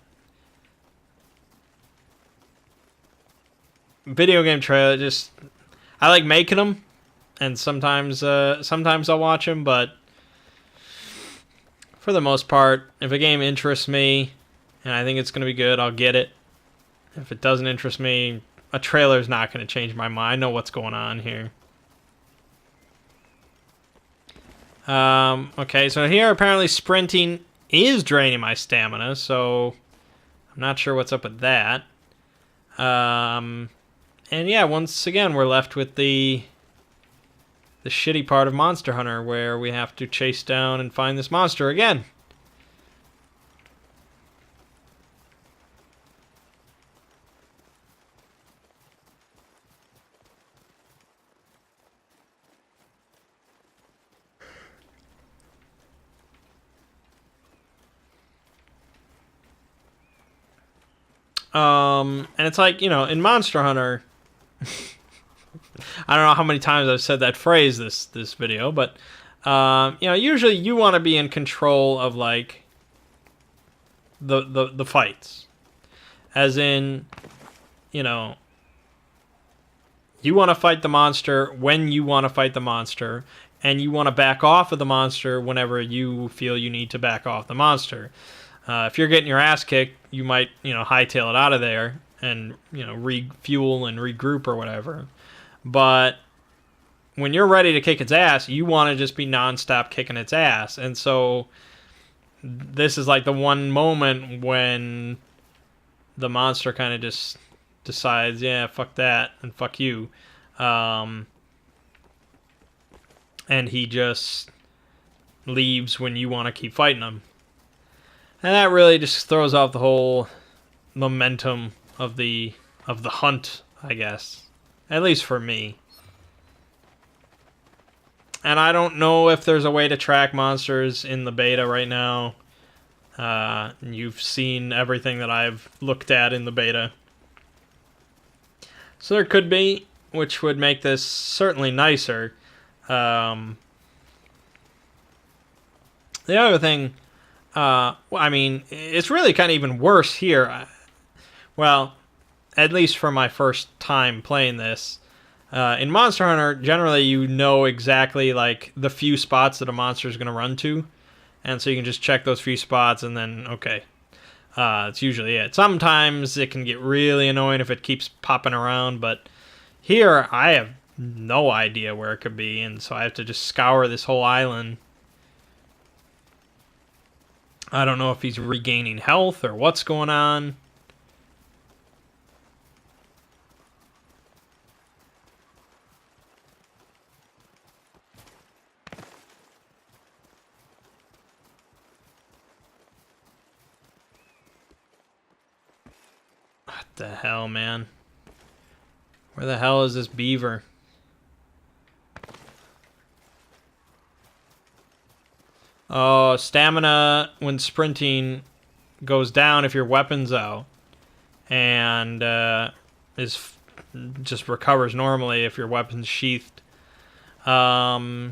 Video game trailer, just I like making them, and sometimes I'll watch them, but for the most part, if a game interests me and I think it's going to be good, I'll get it. If it doesn't interest me, a trailer's not going to change my mind. I know what's going on here. Okay, so here apparently sprinting is draining my stamina, so I'm not sure what's up with that. And yeah, once again, we're left with the shitty part of Monster Hunter, where we have to chase down and find this monster again. And it's like, you know, in Monster Hunter, I don't know how many times I've said that phrase this video, but you know, usually you want to be in control of like the fights, as in, you know, you want to fight the monster when you want to fight the monster, and you want to back off of the monster whenever you feel you need to back off the monster. If you're getting your ass kicked, you might, you know, hightail it out of there and, you know, refuel and regroup or whatever. But when you're ready to kick its ass, you want to just be nonstop kicking its ass. And so this is like the one moment when the monster kind of just decides, yeah, fuck that and fuck you. And he just leaves when you want to keep fighting him. And that really just throws off the whole momentum of the hunt, I guess. At least for me. And I don't know if there's a way to track monsters in the beta right now. You've seen everything that I've looked at in the beta. So there could be, which would make this certainly nicer. The other thing, well, I mean, it's really kind of even worse here. Well, at least for my first time playing this. In Monster Hunter, generally you know exactly like the few spots that a monster is going to run to. And so you can just check those few spots and then, okay. It's usually it. Sometimes it can get really annoying if it keeps popping around, but here I have no idea where it could be, and so I have to just scour this whole island. I don't know if he's regaining health or what's going on. What the hell, man? Where the hell is this beaver? Stamina when sprinting goes down if your weapon's out, and just recovers normally if your weapon's sheathed. That's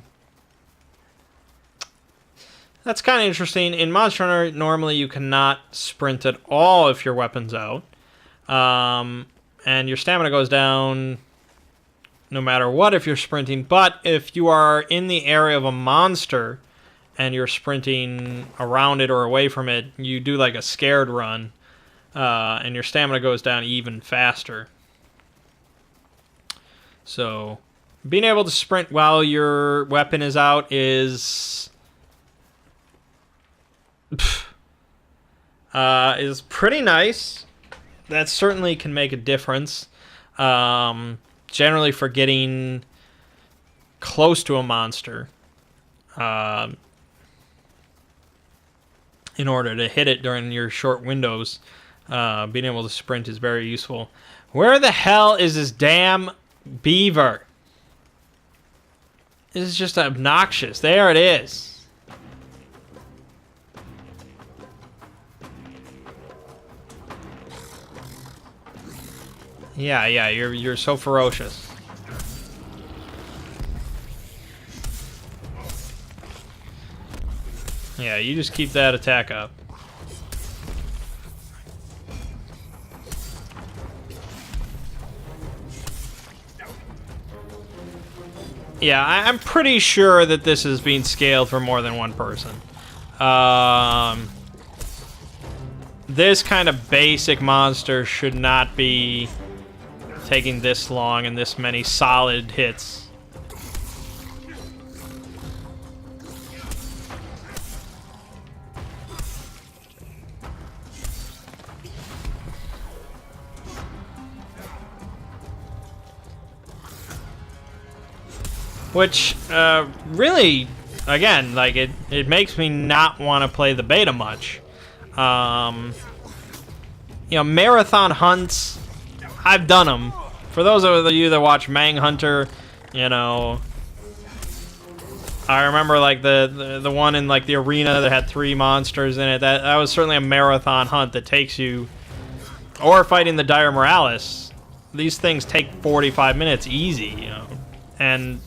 kind of interesting. In Monster Hunter, normally you cannot sprint at all if your weapon's out. And your stamina goes down no matter what if you're sprinting. But if you are in the area of a monster and you're sprinting around it or away from it, you do like a scared run, and your stamina goes down even faster. So being able to sprint while your weapon is out is pretty nice. That certainly can make a difference. Generally for getting close to a monster, in order to hit it during your short windows, being able to sprint is very useful. Where the hell is this damn beaver? This is just obnoxious. There it is. Yeah, you're so ferocious. Yeah, you just keep that attack up. Yeah, I'm pretty sure that this is being scaled for more than one person. This kind of basic monster should not be taking this long and this many solid hits. Which, really, again, like, it makes me not want to play the beta much. You know, marathon hunts, I've done them. For those of you that watch Mangg Hunter, you know, I remember like the one in like the arena that had 3 monsters in it. That was certainly a marathon hunt that takes you, or fighting the Dire Morales. These things take 45 minutes easy, you know, and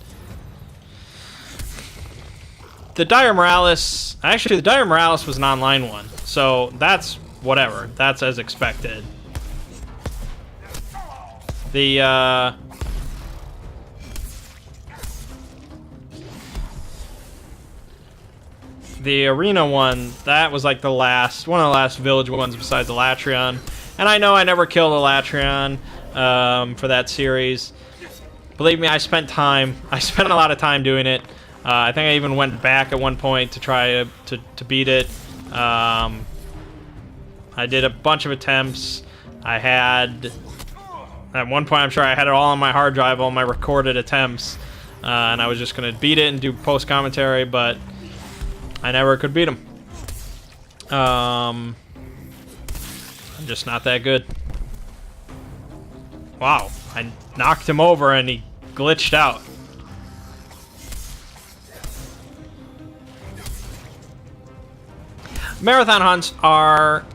the Dire Morales, actually the Dire Morales was an online one, so that's whatever. That's as expected. The arena one, that was like one of the last village ones besides the Latrion. And I know I never killed a Latrion for that series. Believe me, I spent a lot of time doing it. I think I even went back at one point to try to beat it. I did a bunch of attempts. At one point, I'm sure I had it all on my hard drive, all my recorded attempts, and I was just going to beat it and do post-commentary, but I never could beat him. I'm just not that good. Wow, I knocked him over and he glitched out. Marathon hunts are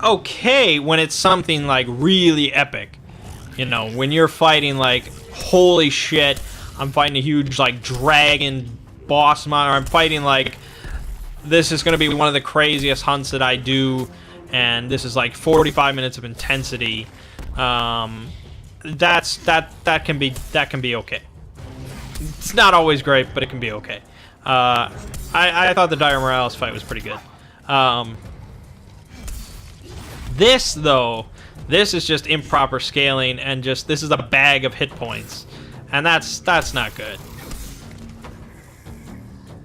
okay when it's something like really epic. You know, when you're fighting like, holy shit, I'm fighting a huge like dragon boss monster, or I'm fighting like, this is going to be one of the craziest hunts that I do, and this is like 45 minutes of intensity. That can be okay. It's not always great, but it can be okay. I thought the Dire Morales fight was pretty good. This, though, this is just improper scaling, and just, this is a bag of hit points. And that's not good.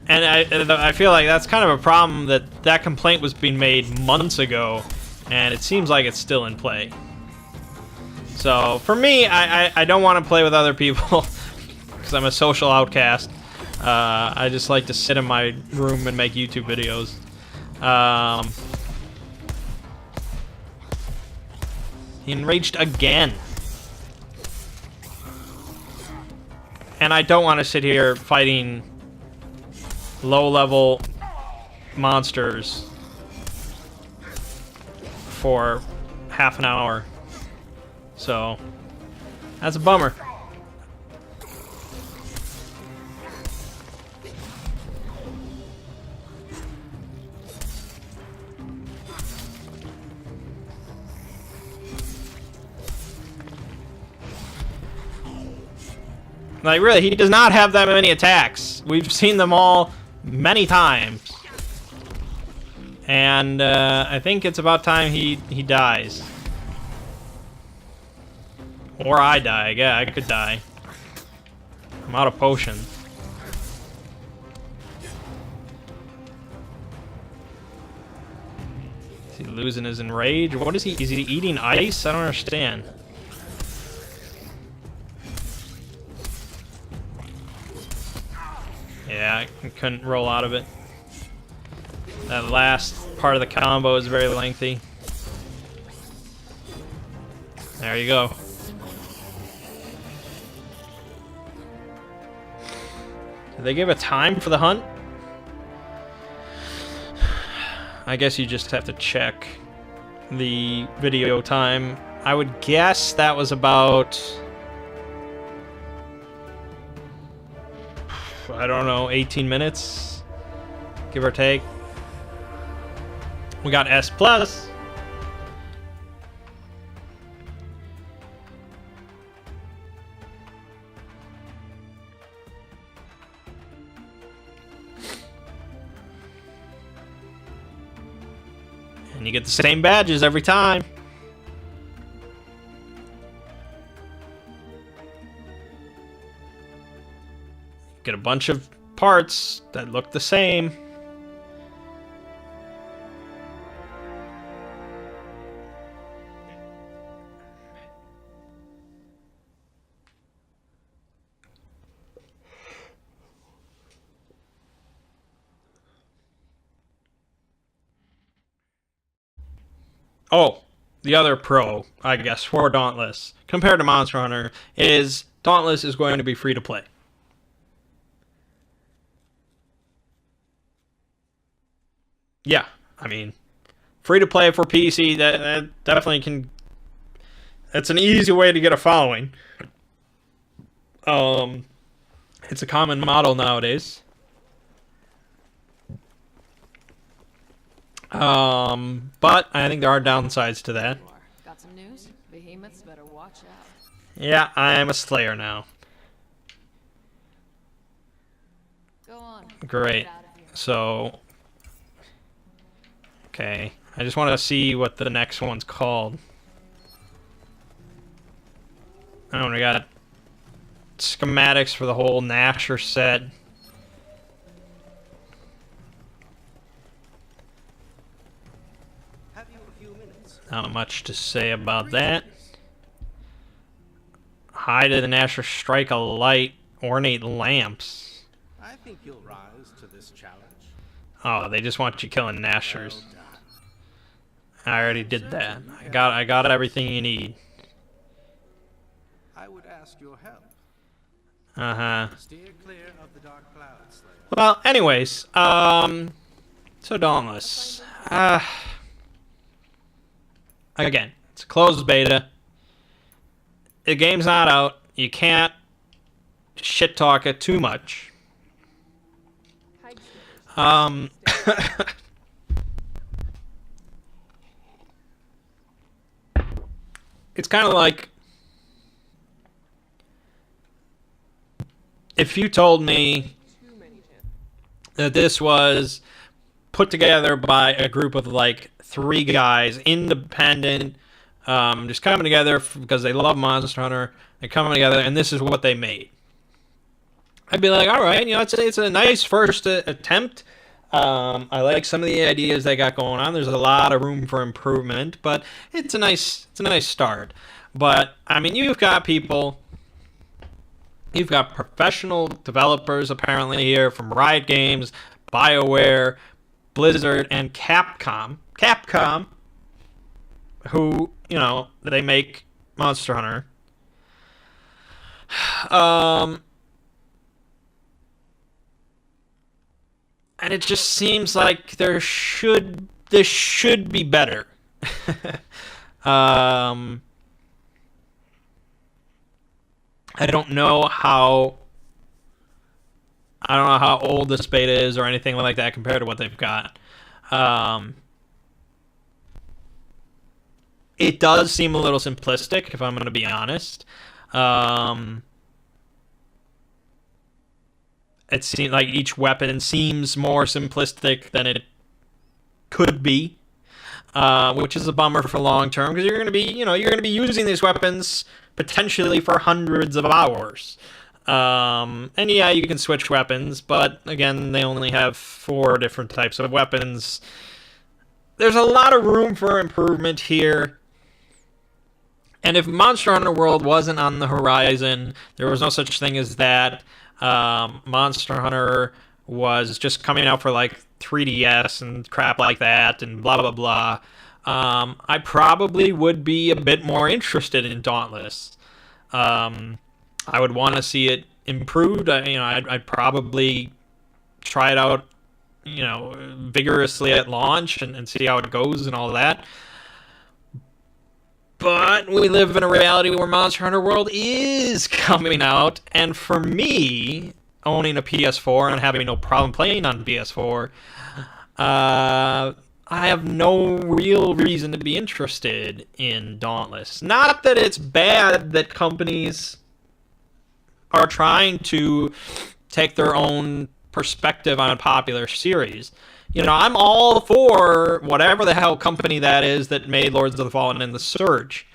And I feel like that's kind of a problem, that complaint was being made months ago, and it seems like it's still in play. So, for me, I don't want to play with other people, because I'm a social outcast. I just like to sit in my room and make YouTube videos. He enraged again. And I don't want to sit here fighting low-level monsters for half an hour. So that's a bummer. Like, really, he does not have that many attacks. We've seen them all many times. And I think it's about time he dies. Or I die. Yeah, I could die. I'm out of potion. Is he losing his enrage? What is he? Is he eating ice? I don't understand. Yeah, I couldn't roll out of it. That last part of the combo is very lengthy. There you go. Did they give a time for the hunt? I guess you just have to check the video time. I would guess that was about, I don't know, 18 minutes, give or take. We got S+. And you get the same badges every time. Get a bunch of parts that look the same. Oh, the other pro, I guess, for Dauntless, compared to Monster Hunter, is Dauntless is going to be free to play. Yeah, I mean, free to play for PC, that definitely can. That's an easy way to get a following. It's a common model nowadays. But I think there are downsides to that. Got some news? Behemoths better watch out. Yeah, I am a Slayer now. Go on. Great. Get out of here. So, okay. I just want to see what the next one's called. Oh, we got schematics for the whole Nasher set. Have you a few minutes? Not much to say about that. Hide of the Nasher strike a light, ornate lamps. I think you'll rise to this challenge. Oh, they just want you killing Nashers. Well done. I already did that. I got everything you need. I would ask your help. Uh-huh. Steer clear of the dark clouds, Slayer. Well, anyways, so Dauntless. Again, it's a closed beta. The game's not out. You can't shit talk it too much. It's kind of like if you told me Too many chances. that this was put together by a group of like 3 guys, independent, just coming together because they love Monster Hunter. They're coming together, and this is what they made. I'd be like, all right, it's a nice first attempt. I like some of the ideas they got going on. There's a lot of room for improvement, but it's a nice start. But I mean, you've got professional developers apparently here from Riot Games, BioWare, Blizzard, and Capcom. Capcom, who, they make Monster Hunter. And it just seems like this should be better. I don't know how old this beta is or anything like that compared to what they've got. It does seem a little simplistic, if I'm going to be honest. It seems like each weapon seems more simplistic than it could be, which is a bummer for long term, because you're going to be using these weapons potentially for hundreds of hours. And yeah, you can switch weapons, but again, they only have 4 different types of weapons. There's a lot of room for improvement here. And if Monster Hunter World wasn't on the horizon, there was no such thing as that. Monster Hunter was just coming out for like 3DS and crap like that and blah blah blah. I probably would be a bit more interested in Dauntless. I would want to see it improved. I'd probably try it out, vigorously at launch and see how it goes and all that. But we live in a reality where Monster Hunter World is coming out, and for me, owning a PS4 and having no problem playing on PS4, I have no real reason to be interested in Dauntless. Not that it's bad that companies are trying to take their own perspective on a popular series. I'm all for whatever the hell company that is that made Lords of the Fallen and The Surge.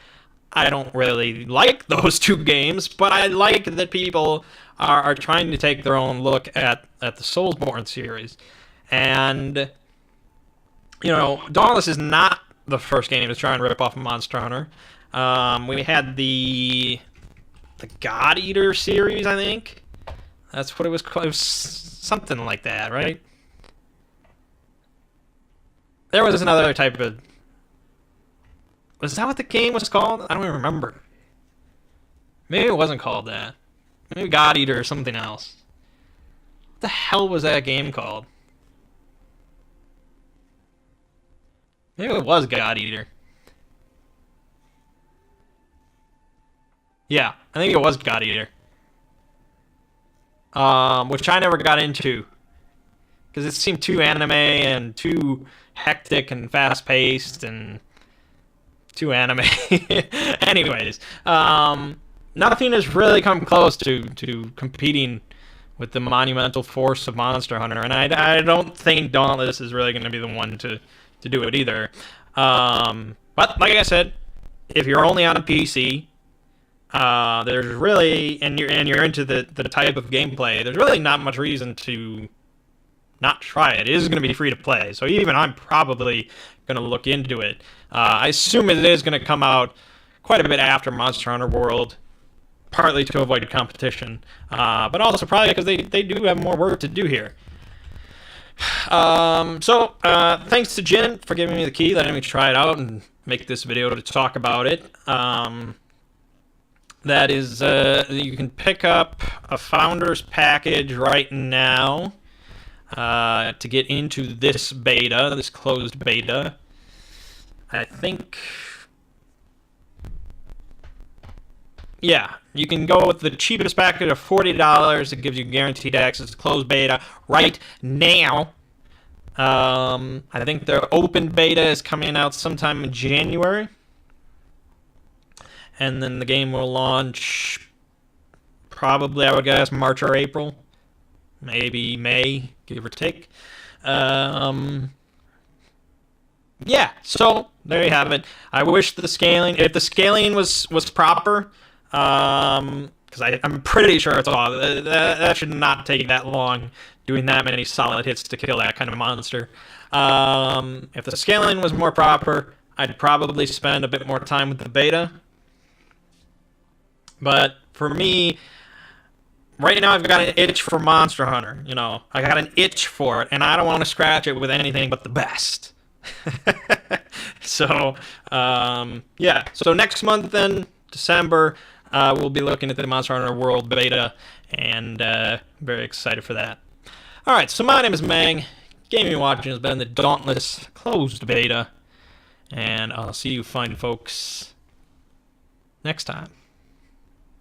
I don't really like those 2 games, but I like that people are trying to take their own look at the Soulsborne series. And, Dauntless is not the first game to try and rip off Monster Hunter. We had the God Eater series, I think. That's what it was called. It was something like that, right? There was another type of... Was that what the game was called? I don't even remember. Maybe it wasn't called that. Maybe God Eater or something else. What the hell was that game called? Maybe it was God Eater. Yeah, I think it was God Eater. Which I never got into. Because it seemed too anime and too hectic and fast-paced and too anime. Anyways, nothing has really come close to competing with the monumental force of Monster Hunter, and I don't think Dauntless is really going to be the one to do it either. But like I said, if you're only on a PC, there's really, and you're into the type of gameplay, there's really not much reason to not try it. It is going to be free to play, so even I'm probably going to look into it. I assume it is going to come out quite a bit after Monster Hunter World, partly to avoid competition, but also probably because they do have more work to do here. So thanks to Jen for giving me the key, letting me try it out and make this video to talk about it. That is, you can pick up a Founders Package right now to get into this beta, this closed beta. I think... Yeah, you can go with the cheapest package of $40. It gives you guaranteed access to closed beta right now. I think their open beta is coming out sometime in January. And then the game will launch probably, I would guess, March or April. Maybe May, give or take. Yeah, so there you have it. I wish the scaling, if the scaling was proper, because I'm pretty sure it's all, that should not take that long, doing that many solid hits to kill that kind of monster. If the scaling was more proper, I'd probably spend a bit more time with the beta. But for me, right now I've got an itch for Monster Hunter. I got an itch for it, and I don't want to scratch it with anything but the best. So, yeah. So next month then, December, we'll be looking at the Monster Hunter World beta, and very excited for that. All right, so my name is Mangg. gaming watching has been the Dauntless closed beta. And I'll see you fine folks next time.